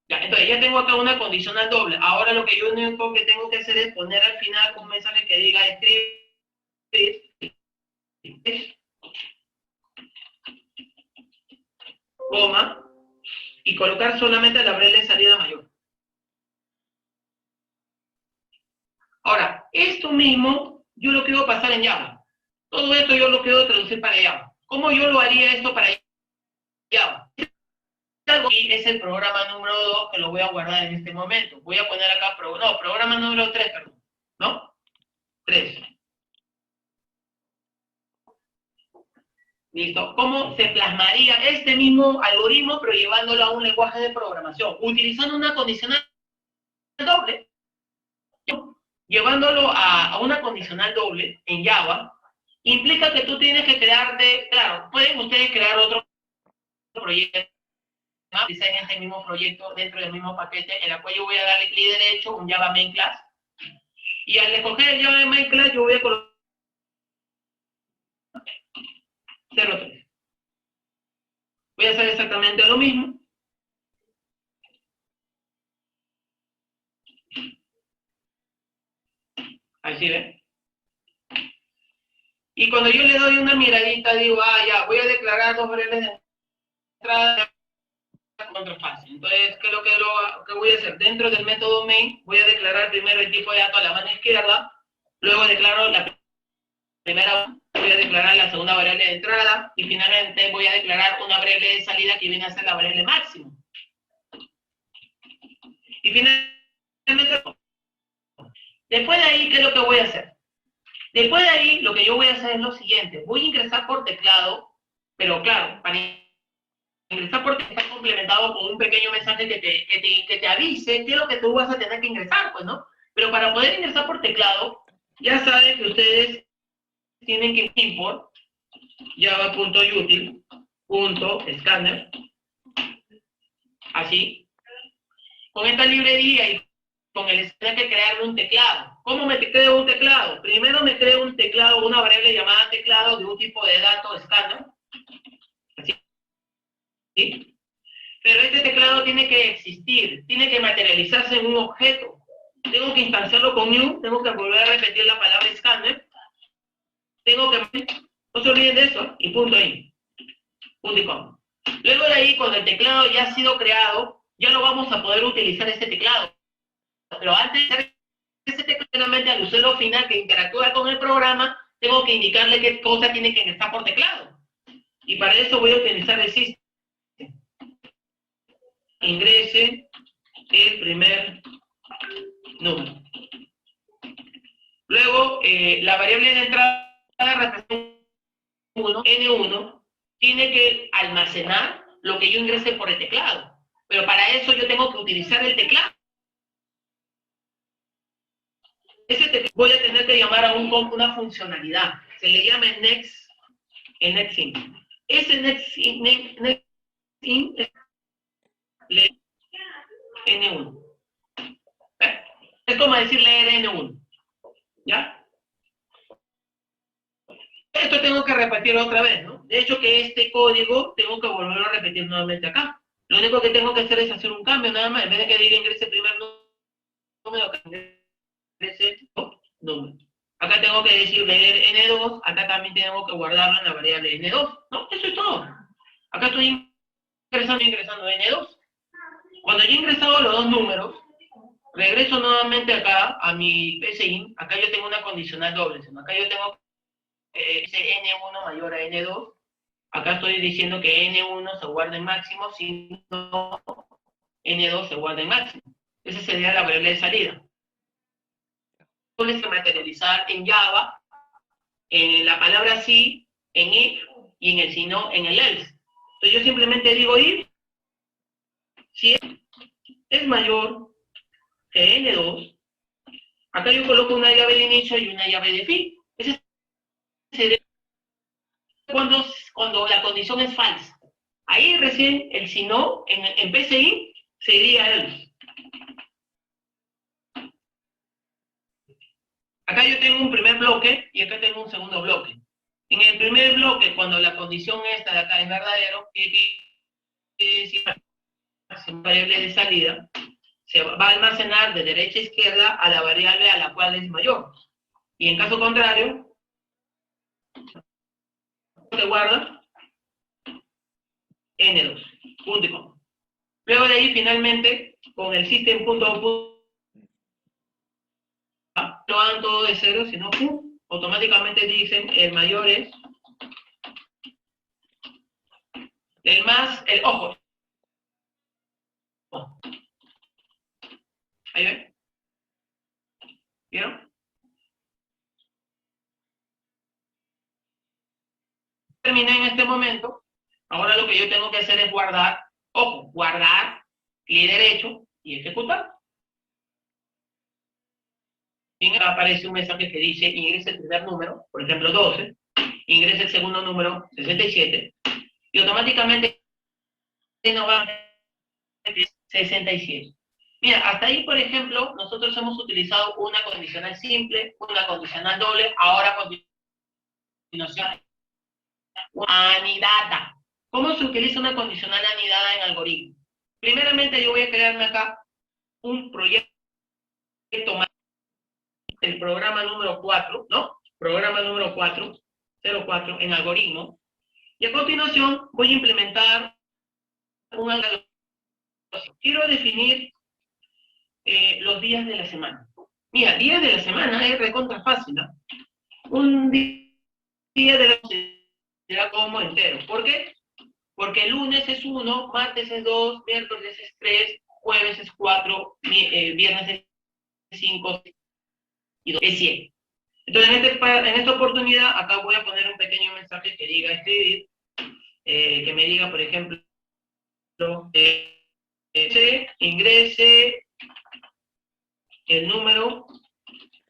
Ya, entonces ya tengo acá una condicional doble. Ahora lo que yo único que tengo que hacer es poner al final un mensaje que diga escribe, coma, y colocar solamente la variable de salida mayor. Ahora, esto mismo yo lo quiero pasar en Java. Todo esto yo lo quiero traducir para Java. ¿Cómo yo lo haría esto para Java? Y es el programa número 2 que lo voy a guardar en este momento. Voy a poner acá, programa número 3, perdón. ¿No? 3. Listo. ¿Cómo se plasmaría este mismo algoritmo, pero llevándolo a un lenguaje de programación? Utilizando una condicional doble. Llevándolo a una condicional doble en Java, implica que tú tienes que crearte, claro, pueden ustedes crear otro proyecto, ¿no? Diseñan el mismo proyecto dentro del mismo paquete, en el cual yo voy a darle clic derecho, un Java Main Class, y al escoger el Java Main Class, yo voy a colocar 03. Voy a hacer exactamente lo mismo. Así ven. Y cuando yo le doy una miradita, digo, ya, voy a declarar dos variables de entrada contra fácil. Entonces, ¿qué es lo que voy a hacer? Dentro del método main, voy a declarar primero el tipo de dato a la mano izquierda, luego declaro la primera, voy a declarar la segunda variable de entrada y finalmente voy a declarar una variable de salida que viene a ser la variable máximo. Y finalmente, después de ahí, ¿qué es lo que voy a hacer? Después de ahí, lo que yo voy a hacer es lo siguiente. Voy a ingresar por teclado, pero claro, para ingresar por teclado está complementado con un pequeño mensaje que te avise qué es lo que tú vas a tener que ingresar, pues, ¿no? Pero para poder ingresar por teclado, ya saben que ustedes tienen que import java.util.scanner, así. Con esta librería y con el tengo que crearme un teclado. ¿Cómo me creo un teclado? Primero me creo un teclado, una variable llamada teclado de un tipo de dato estándar. Así. ¿Sí? Pero este teclado tiene que existir, tiene que materializarse en un objeto. Tengo que instanciarlo con new, tengo que volver a repetir la palabra scanner. Tengo que... No se olviden de eso, y punto ahí. Punto y coma. Luego de ahí, cuando el teclado ya ha sido creado, ya no vamos a poder utilizar este teclado. Pero antes de hacer ese teclado, al usuario final que interactúa con el programa, tengo que indicarle qué cosa tiene que ingresar por teclado. Y para eso voy a utilizar el system. Ingrese el primer número. Luego, la variable de entrada representa N1, tiene que almacenar lo que yo ingrese por el teclado. Pero para eso yo tengo que utilizar el teclado. Ese teclado voy a tener que llamar a una funcionalidad. Se le llama nextIn. Ese nextIn es N1. Es como decirle N1. ¿Ya? Esto tengo que repetir otra vez, ¿no? De hecho, que este código tengo que volverlo a repetir nuevamente acá. Lo único que tengo que hacer es hacer un cambio nada más. En vez de que diga ingrese el primer número, que ingrese número. Acá tengo que decir leer N2, acá también tengo que guardarlo en la variable N2. ¿No? Eso es todo. Acá estoy ingresando N2. Cuando yo he ingresado los dos números, regreso nuevamente acá a mi PCIN. Acá yo tengo una condicional doble. Acá yo tengo ese N1 mayor a N2. Acá estoy diciendo que N1 se guarda en máximo, si no, N2 se guarda en máximo. Esa sería la variable de salida. Tienes que materializar en Java, en la palabra sí, en if, y en el si no, en el else. Entonces yo simplemente digo if, si es mayor que N2, acá yo coloco una llave de inicio y una llave de fin. Ese sería cuando la condición es falsa. Ahí recién el si no, en PCI, sería else. Acá yo tengo un primer bloque y acá tengo un segundo bloque. En el primer bloque, cuando la condición esta de acá es verdadero, quiere decir variable de salida, se va a almacenar de derecha a izquierda a la variable a la cual es mayor. Y en caso contrario, se guarda N2, punto y coma. Luego de ahí, finalmente, con el system.out, no hagan todo de cero, sino automáticamente dicen el mayor es el más, el ojo. ¿Ahí ven? ¿Vieron? Terminé en este momento. Ahora lo que yo tengo que hacer es guardar, ojo, guardar, clic derecho y ejecutar. Y aparece un mensaje que dice ingrese el primer número, por ejemplo 12, ingrese el segundo número 67, y automáticamente nos va a 67. Mira, hasta ahí, por ejemplo, nosotros hemos utilizado una condicional simple, una condicional doble, ahora continuación anidada. ¿Cómo se utiliza una condicional anidada en algoritmo? Primeramente yo voy a crearme acá un proyecto más, el programa número 4, ¿no? Programa número 4, 04 en algoritmo. Y a continuación voy a implementar un algoritmo. Quiero definir los días de la semana. Mira, días de la semana es recontra fácil, ¿no? Un día día de la considerar como entero. ¿Por qué? Porque el lunes es 1, martes es 2, miércoles es 3, jueves es 4, viernes es 5 y 2 es 100. Entonces, en esta oportunidad, acá voy a poner un pequeño mensaje que diga escribir, que me diga, por ejemplo, ingrese el número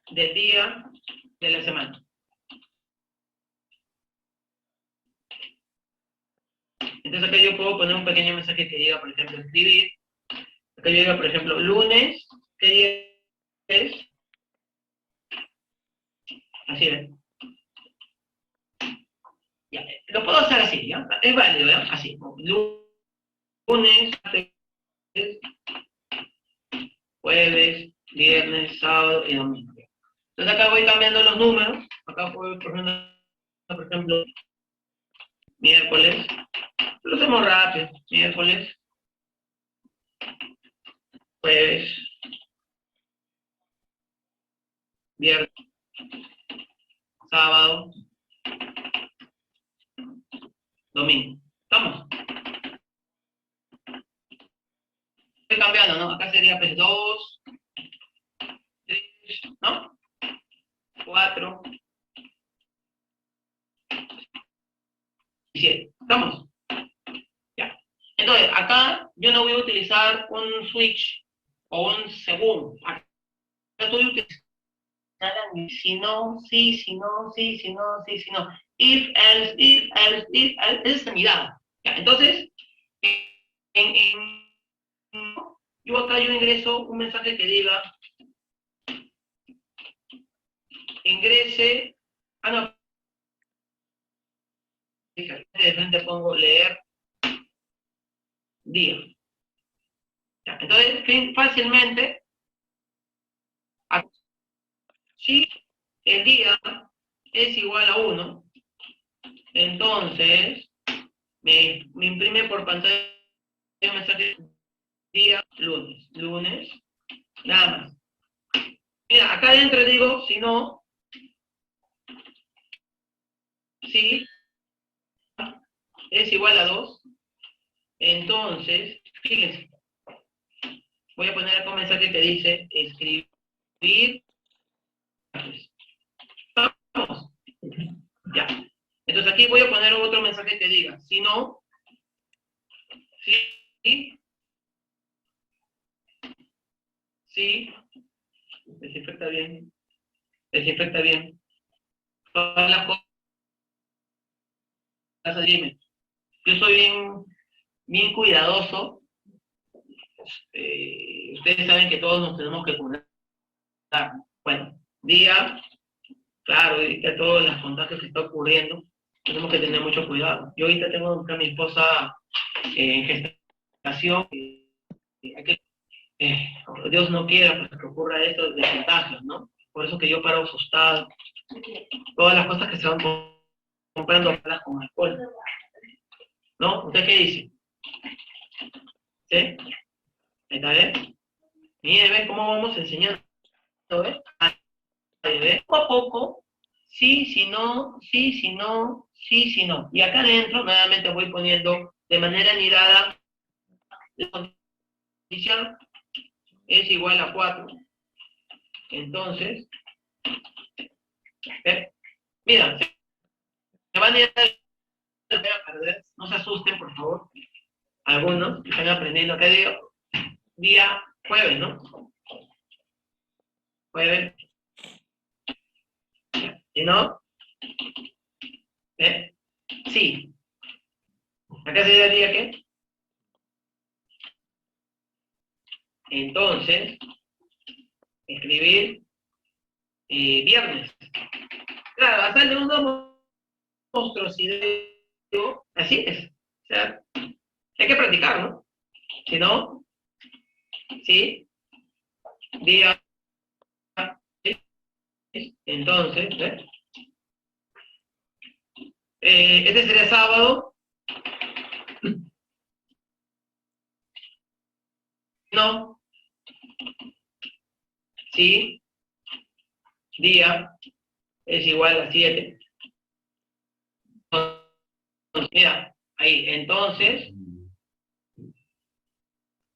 del día de la semana. Entonces acá yo puedo poner un pequeño mensaje que diga, por ejemplo, escribir. Acá yo diga, por ejemplo, lunes, ¿qué día es? Así es. Ya, lo puedo hacer así, ¿ya? Es válido, ¿ya? Así. Lunes, jueves, viernes, sábado y domingo. Entonces acá voy cambiando los números. Acá voy poniendo, por ejemplo, miércoles. Lo hacemos rápido. Miércoles, jueves, viernes, sábado, domingo. ¿Estamos? Estoy cambiando, ¿no? Acá sería pues 2, 3, ¿no? 4 y 7. ¿Estamos? Ya. Entonces, acá yo no voy a utilizar un switch o un según. Acá estoy utilizando si no, sí, si no, sí, si no, sí, si no. If, else, if, else, if, else. Esa es sanidad. Ya. Entonces, en, en, yo acá yo ingreso un mensaje que diga ingrese, no, de frente pongo leer día. Ya, entonces, fácilmente, si el día es igual a 1, entonces me imprime por pantalla un mensaje día lunes. Lunes, nada más. Mira, acá adentro digo, si no, si es igual a 2, entonces, fíjense, voy a poner acá un mensaje que dice escribir. Vamos. Ya. Entonces aquí voy a poner otro mensaje que diga, si no, sí, sí, desinfecta bien, desinfecta bien. Todas las cosas, dime. Yo soy bien, bien cuidadoso. Ustedes saben que todos nos tenemos que cuidar. Bueno, día, claro, y a todos los contagios que está ocurriendo, tenemos que tener mucho cuidado. Yo ahorita tengo a mi esposa en gestación, hay que, Dios no quiera pues, que ocurra esto de contagios, ¿no? Por eso que yo paro asustado. Todas las cosas que se van comprando con alcohol. ¿No? ¿Usted qué dice? ¿Sí? ¿Está bien? Mire, ven cómo vamos enseñando, ¿ves? Poco a poco, sí, si no, sí, si no, sí, si no. Y acá adentro nuevamente voy poniendo de manera anidada la condición es igual a 4. Entonces, mira, se van a ir a perder, no se asusten, por favor. Algunos que están aprendiendo, acá digo, día jueves, ¿no? Jueves, si no, sí. Acá sería día qué. Entonces, escribir viernes. Claro, hacerle una monstruosidad, así es. O sea, hay que practicar, ¿no? Si no, sí, día, sí. Entonces, este sería sábado, no, sí, día, es igual a 7. Mira, ahí, entonces,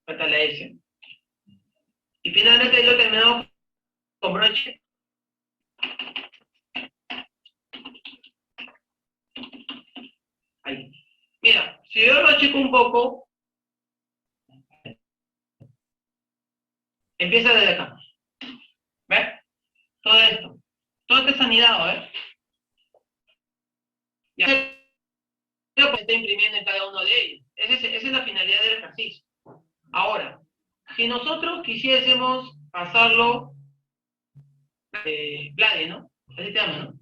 falta la S. Y finalmente yo terminamos con broche. Ahí. Mira, si yo lo achico un poco, empieza desde acá. ¿Ves? Todo esto. Todo esto es anidado, ¿ves? Ya lo que está imprimiendo en cada uno de ellos. Esa es la finalidad del ejercicio. Ahora, si nosotros quisiésemos pasarlo, Vlade, ¿no? Así te llama, ¿no?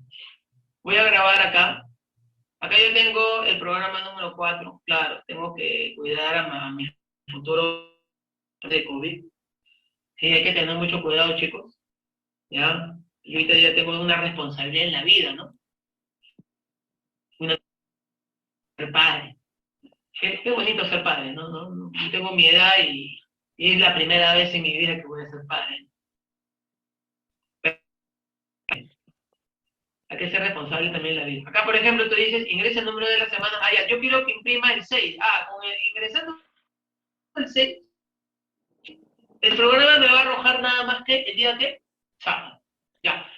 Voy a grabar acá. Acá yo tengo el programa número 4. Claro, tengo que cuidar a mi futuro de COVID. Sí, hay que tener mucho cuidado, chicos. ¿Ya? Y ahorita ya tengo una responsabilidad en la vida, ¿no? Una ser padre. Qué bonito ser padre, ¿no? Yo tengo mi edad y es la primera vez en mi vida que voy a ser padre. Hay que ser responsable también en la vida. Acá, por ejemplo, tú dices, ingresa el número de la semana. Ah, ya, yo quiero que imprima el 6. Ah, ingresando el 6, el programa me va a arrojar nada más que el día que sábado. Ya.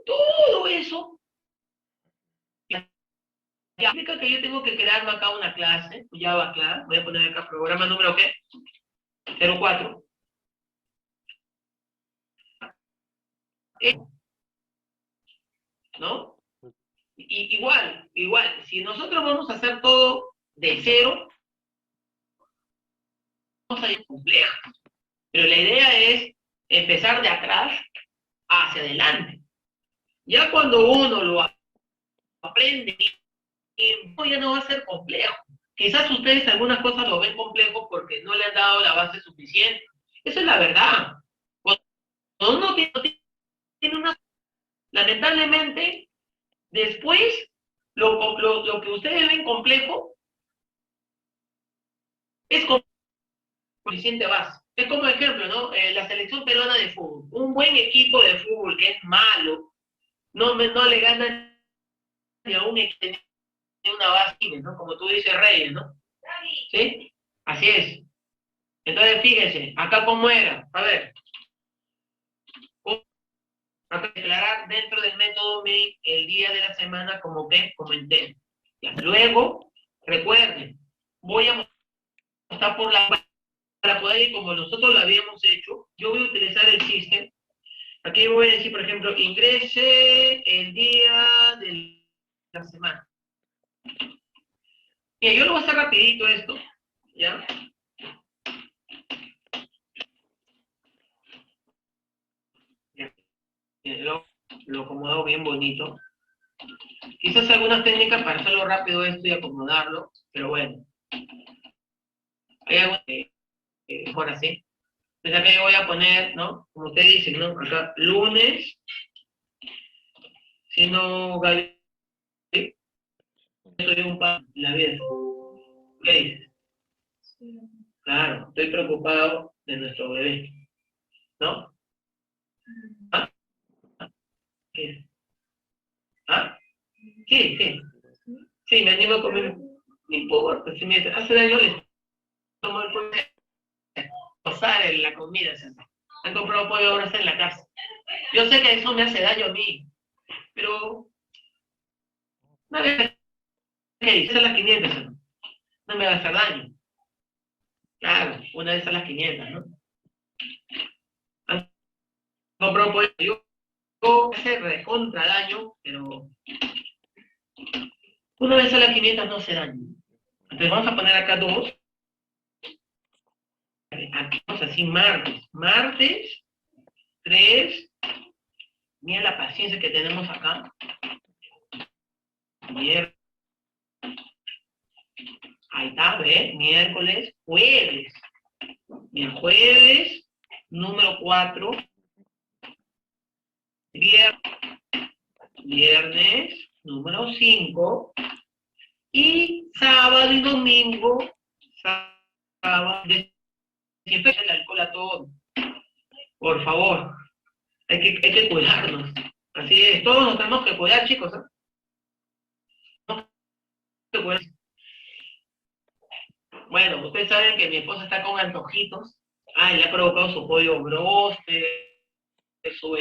Todo eso, ya implica que yo tengo que crearme acá una clase, ya va claro, voy a poner acá programa número ¿qué? 04. ¿No? Igual, si nosotros vamos a hacer todo de cero, vamos a ir compleja. Pero la idea es empezar de atrás hacia adelante. Ya cuando uno lo aprende, ya no va a ser complejo. Quizás ustedes algunas cosas lo ven complejo porque no le han dado la base suficiente. Esa es la verdad. Cuando uno tiene una... Lamentablemente, después, lo que ustedes ven complejo es suficiente base. Es como ejemplo, ¿no? La selección peruana de fútbol. Un buen equipo de fútbol que es malo, no le gana ni a un equipo de una base, ¿no? Como tú dices, Reyes, ¿no? ¿Sí? Así es. Entonces, fíjense, acá cómo era. A ver, acá declarar dentro del método MAKE el día de la semana como que comenté. Ya. Luego, recuerden, voy a mostrar por la para poder ir como nosotros lo habíamos hecho. Yo voy a utilizar el system. Aquí voy a decir, por ejemplo, ingrese el día de la semana. Mira, yo lo voy a hacer rapidito esto, ¿ya? Ya. Lo acomodo bien bonito. Quizás algunas técnicas para hacerlo rápido esto y acomodarlo, pero bueno. Hay algo que mejor así. Entonces acá yo voy a poner, ¿no? Como ustedes dicen, ¿no? Acá, lunes, si no, Gaby, soy un pan en la vida. ¿Qué dices? Claro, estoy preocupado de nuestro bebé, ¿no? ¿Ah? ¿Qué es? ¿Ah? Sí, sí. Sí, me animo a comer. No importa, si me hace daño, les tomo el pollo. Posar en la comida, ¿sí? Han comprado pollo ahora en la casa. Yo sé que eso me hace daño a mí, pero una vez que hice las 500, ¿no? No me va a hacer daño. Claro, una vez a las 500, ¿no? Han comprado pollo, yo hace recontra daño, pero una vez a las 500 no hace daño. Entonces vamos a poner acá dos. Aquí vamos así martes. Martes, 3. Mira la paciencia que tenemos acá. Miércoles. Ahí está, ¿ves? Miércoles, jueves. Bien, jueves, número 4. Viernes, número 5. Y sábado y domingo, sábado, desinfecta el alcohol a todo. Por favor, hay que cuidarnos. Así es, todos nos tenemos que cuidar, chicos, ¿eh? pues, bueno, ustedes saben que mi esposa está con antojitos. Ah, le ha provocado su pollo broste, su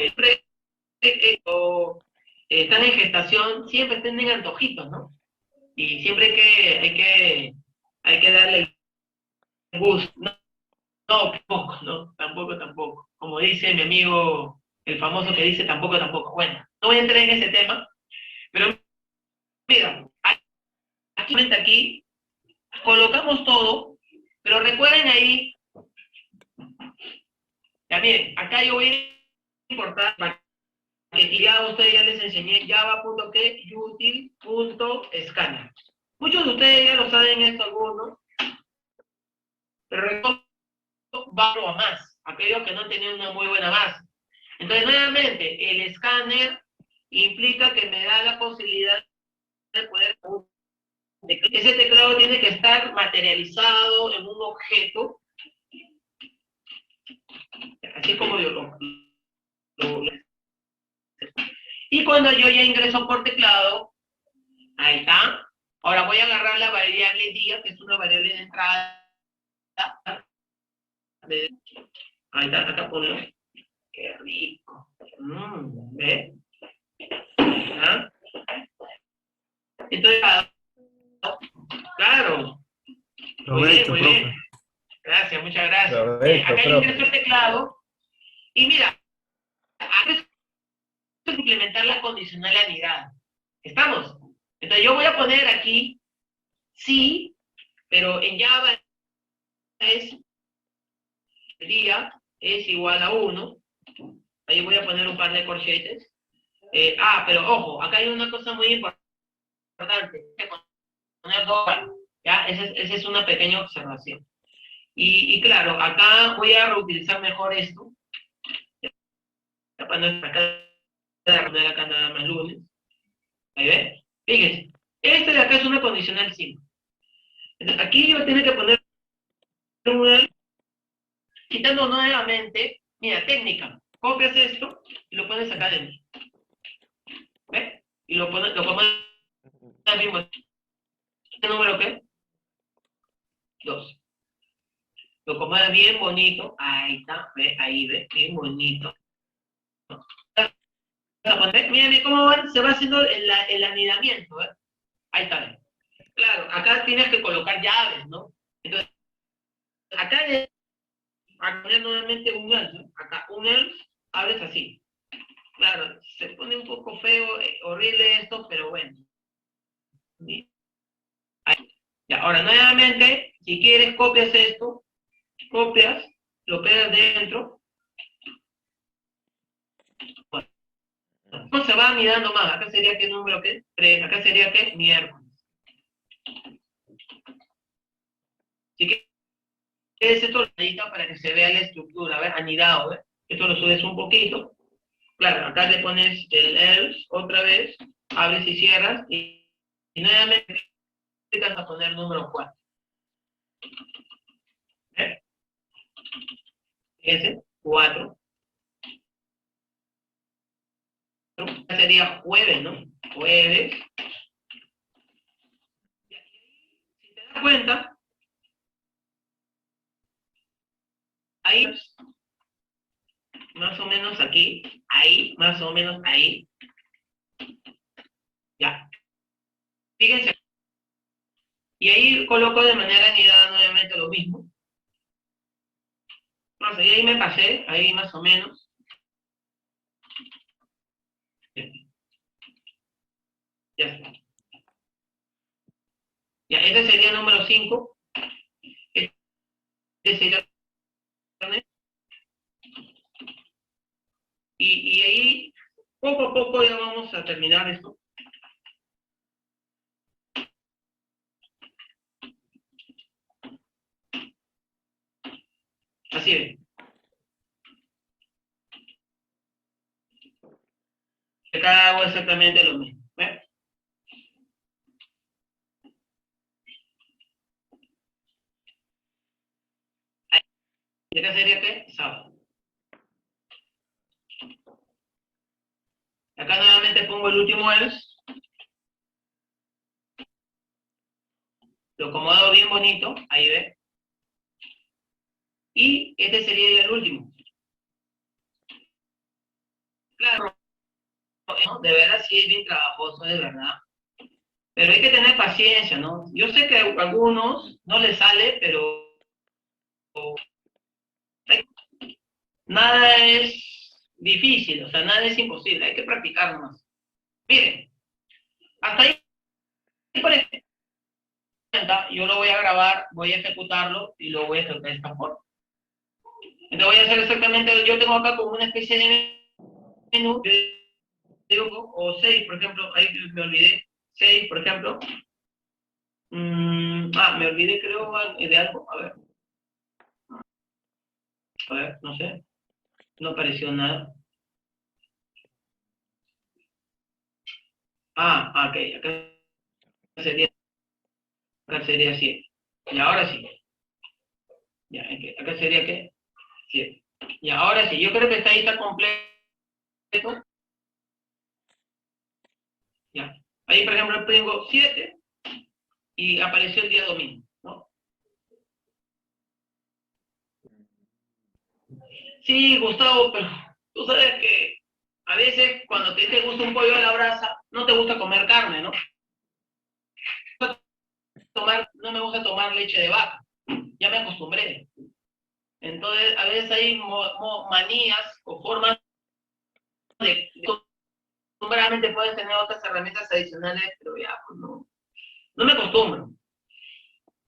o están en gestación, siempre tienen antojitos, ¿no? Y siempre hay que darle el gusto. No, no, tampoco, ¿no? Tampoco, tampoco. Como dice mi amigo, el famoso que dice tampoco, tampoco. Bueno, no voy a entrar en ese tema, pero mira, aquí colocamos todo, pero recuerden ahí, también, acá yo voy a importar, y ya a ustedes ya les enseñé java.que util.scanner. Muchos de ustedes ya lo saben esto, algunos, pero recuerdo barro a más, aquellos que no tenían una muy buena base. Entonces, nuevamente, el escáner implica que me da la posibilidad de poder... Ese teclado tiene que estar materializado en un objeto, así como yo lo... Y cuando yo ya ingreso por teclado, ahí está. Ahora voy a agarrar la variable día, que es una variable de entrada. Ahí está, acá ponemos. Qué rico. ¿Ves? ¿Ah? Entonces, claro. Muy bien, Provecho, muy profe. bien. Gracias, muchas gracias. Provecho, Acá yo profe. ingreso el teclado y mira, acá es implementar la condicional anidada. ¿Estamos? Entonces yo voy a poner aquí sí, pero en Java es día es igual a 1. Ahí voy a poner un par de corchetes. Pero ojo, acá hay una cosa muy importante. Poner dos, ¿ya? Esa es una pequeña observación. Y claro, acá voy a reutilizar mejor esto. Para no poner acá nada más lunes. Ahí ven. Fíjense. Este de acá es una condicional simple. Entonces, aquí yo tengo que poner un quitando nuevamente, mira, técnica. Copias esto y lo pones acá dentro. ¿Ves? Y lo pones al mismo. ¿Este número qué? 2. Lo acomodas bien bonito. Ahí está. ¿Ves? Ahí ves. Bien bonito. Miren cómo se va haciendo el anidamiento. ¿Eh? Ahí está. ¿Ves? Claro, acá tienes que colocar llaves, ¿no? Entonces, acá a poner nuevamente un else, ¿no? Acá un else, abres así. Claro, se pone un poco feo, horrible esto, pero bueno. Ahí. Ya, ahora nuevamente, si quieres, copias esto, copias, lo pegas dentro. Bueno, no se va mirando más. Acá sería qué número qué, 3, acá sería qué, miércoles. Si quieres esto lo para que se vea la estructura, a ver, anidado, ¿ves? Esto lo subes un poquito. Claro, acá le pones el else otra vez, abres y cierras, y nuevamente vas a poner número 4. ¿Ves? Ese, 4. Sería jueves, ¿no? Jueves. Si te das cuenta, ahí, más o menos aquí, ahí, más o menos ahí, ya. Fíjense. Y ahí coloco de manera anidada nuevamente lo mismo. No sé, y ahí me pasé, ahí más o menos. Ya está. Ya, ese sería el número 5. Este sería y ahí, poco a poco ya vamos a terminar esto. Así es. Acá hago exactamente lo mismo. ¿Ves? ¿Y acá sería qué? Sábado. Acá nuevamente pongo el último else. Lo acomodo bien bonito, ahí ve. Y este sería el último. Claro, ¿no? De verdad sí es bien trabajoso, de verdad. Pero hay que tener paciencia, ¿no? Yo sé que a algunos no les sale, pero nada es difícil, o sea, nada es imposible, hay que practicar nomás. Miren, hasta ahí, por ejemplo, yo lo voy a grabar, voy a ejecutarlo y lo voy a ejecutar de esta forma. Entonces voy a hacer exactamente, yo tengo acá como una especie de menú, o 6, por ejemplo, ahí me olvidé, 6, por ejemplo. Me olvidé, creo, de algo, a ver, no sé, no apareció nada. Ok, sería, acá sería 7. Y ahora sí, ya, acá sería ¿qué? 7. Y ahora sí, yo creo que ahí está completo. Ya. Ahí, por ejemplo, tengo 7 y apareció el día domingo, ¿no? Sí, Gustavo, pero tú sabes que a veces cuando te gusta un pollo a la brasa, no te gusta comer carne, ¿no? No me gusta tomar leche de vaca, ya me acostumbré. Entonces, a veces hay manías o formas de seguramente puedes tener otras herramientas adicionales, pero ya, pues no me acostumbro.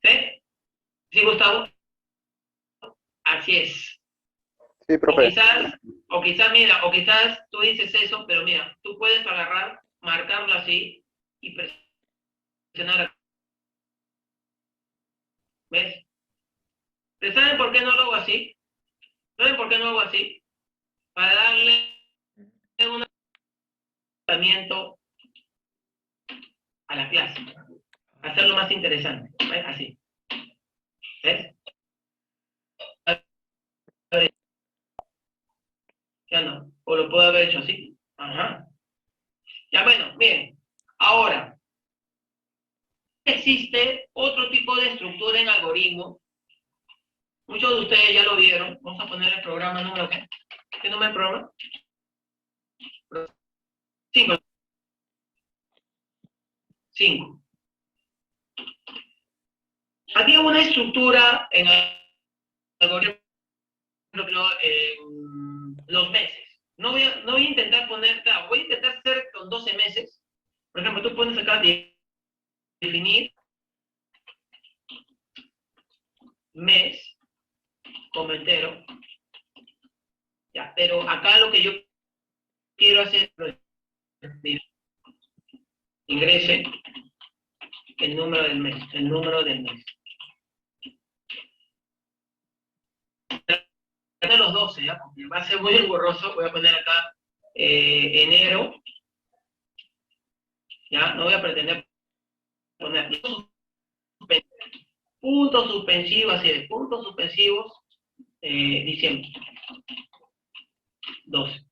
¿Sí? Sí, Gustavo, así es. Sí, O profe. quizás, mira, o quizás tú dices eso, pero mira, tú puedes agarrar, marcarlo así y presionar. ¿Ves? ¿Saben por qué no lo hago así? ¿Saben por qué no lo hago así? Para darle un tratamiento a la clase, hacerlo más interesante. ¿Ves? Así. ¿Ves? Ya no. O lo puedo haber hecho así. Ajá. Ya bueno, miren. Ahora, existe otro tipo de estructura en algoritmo. Muchos de ustedes ya lo vieron. Vamos a poner el programa número ¿qué? ¿Qué número el programa? 5. 5. Había una estructura en el algoritmo en los meses. No voy a intentar poner, claro, voy a intentar hacer con 12 meses. Por ejemplo, tú pones acá definir mes como entero. Ya, pero acá lo que yo quiero hacer es ingrese el número del mes, el número del mes. De los 12, ¿ya? Porque va a ser muy engorroso, voy a poner acá enero, ¿ya? No voy a pretender poner puntos suspensivos, así de puntos suspensivos, diciembre, 12.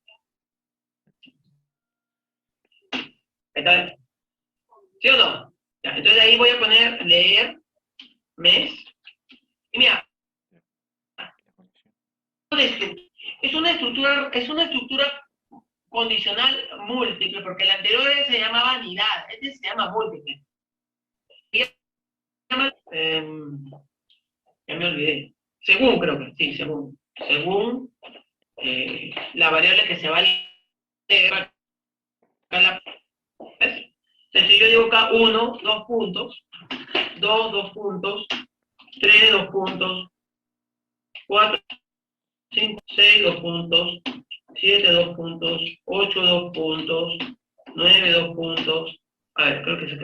¿Está? ¿Sí o no? Ya, entonces ahí voy a poner leer mes. Y mira, es una estructura condicional múltiple, porque la anterior se llamaba unidad, este se llama múltiple. Ya me olvidé. Según, creo que, sí, según. Según la variable que se va a leer. ¿Ves? Entonces, si yo digo acá 1, 2 puntos, 2, 2 puntos, 3, 2 puntos, 4, 5, 6, 2 puntos, 7, 2 puntos, 8, 2 puntos, 9, 2 puntos. A ver, creo que se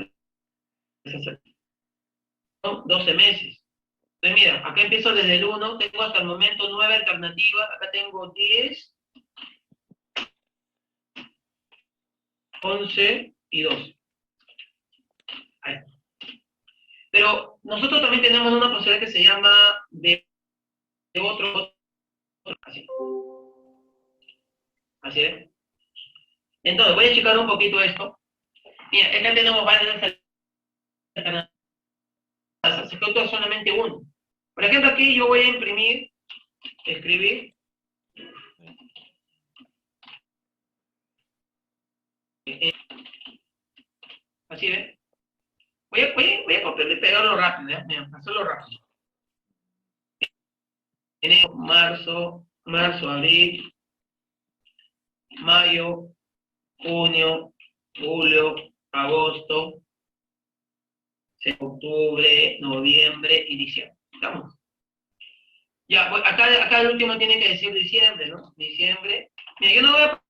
12 meses. Entonces, mira, acá empiezo desde el 1, tengo hasta el momento 9 alternativas, acá tengo 10, 11 y 12. Ahí. Pero nosotros también tenemos una posibilidad que se llama de otro, así. Así es. Entonces, voy a checar un poquito esto. Mira, acá tenemos varias alternativas. se ejecuta solamente uno. Por ejemplo, aquí yo voy a imprimir, escribir, así ven. Voy a copiar y pegarlo rápido, ¿eh? Mira, hacerlo rápido. Enero, marzo, abril, mayo, junio, julio, agosto, octubre, noviembre y diciembre. ¿Estamos? Ya, pues acá el último tiene que decir diciembre, ¿no? Diciembre. Mira, yo no voy a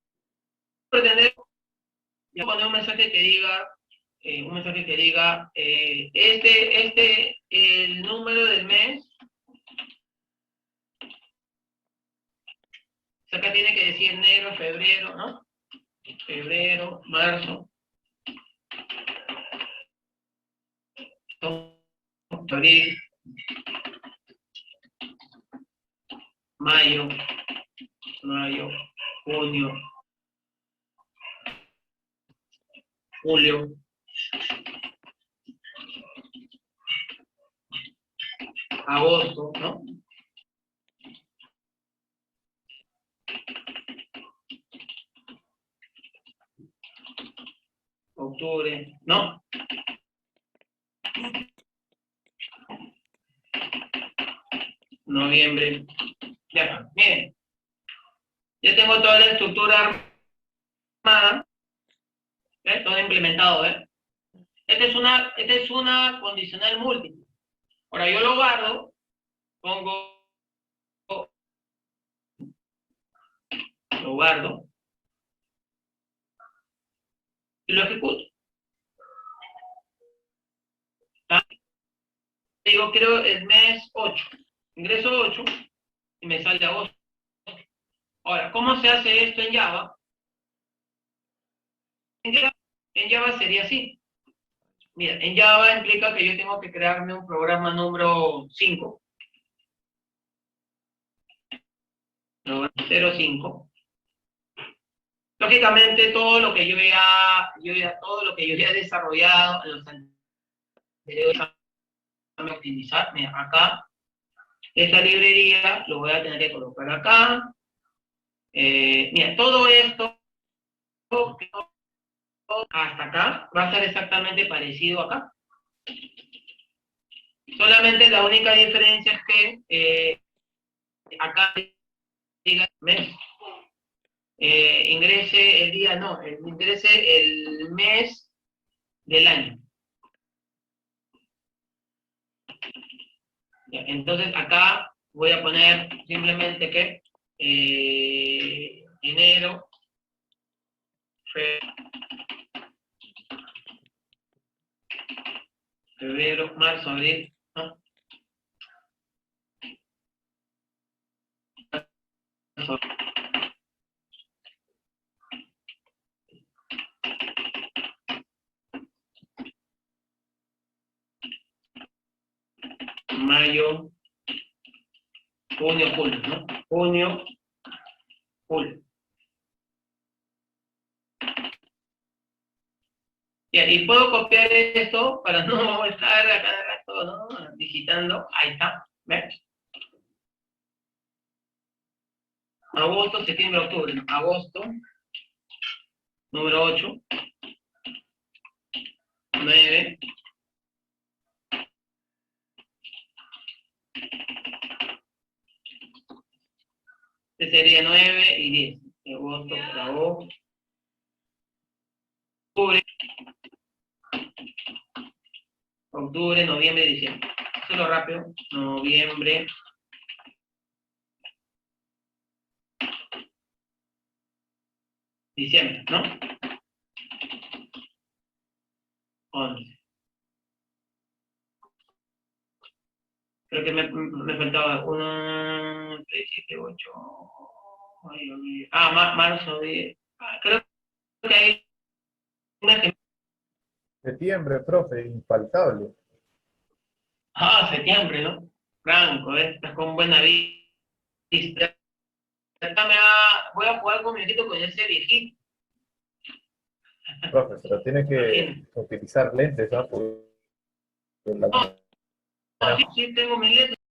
pretender, voy a poner un mensaje que diga, el número del mes, acá tiene que decir enero, febrero, ¿no? Febrero, marzo, abril, mayo, junio, julio, agosto, ¿no? Octubre, ¿no? Noviembre. Ya, miren. Ya tengo toda la estructura armada, ¿ves? Todo implementado, ¿eh? Esta es una condicional múltiple. Ahora yo lo guardo, lo guardo y lo ejecuto. ¿Está? Digo, quiero el mes 8. Ingreso 8 y me sale agosto. Ahora, ¿cómo se hace esto en Java? En Java sería así. Mira, en Java implica que yo tengo que crearme un programa número 5. 05. Lógicamente, todo lo que yo ya he desarrollado en los anteriores a optimizar. Mira, acá, esta librería lo voy a tener que colocar acá. Mira, todo esto hasta acá va a ser exactamente parecido acá. Solamente la única diferencia es que acá diga mes, ingrese el día, no, ingrese el mes del año. Ya, entonces acá voy a poner simplemente que enero, febrero, marzo, abril, ¿no? Mayo, junio, julio, ¿no? Junio, julio. Ya, y puedo copiar esto para no estar a cada rato, ¿no? Digitando. Ahí está. ¿Ves? Agosto, septiembre, octubre. ¿No? Agosto, número 8, 9, este sería 9 y 10. Agosto, agosto, octubre, noviembre, diciembre. Hacerlo rápido. Noviembre, diciembre, ¿no? 11. Creo que me faltaba 1, 3, 7, 8. Marzo, 10. Creo que hay una que... Septiembre, profe, infaltable. Septiembre, ¿no? Franco, estás con buena vista. Voy a jugar con mi viejito con ese viejito. Profe, pero tiene que Imagínate. utilizar lentes, ¿no? Porque la- No, Sí, sí tengo mis letras.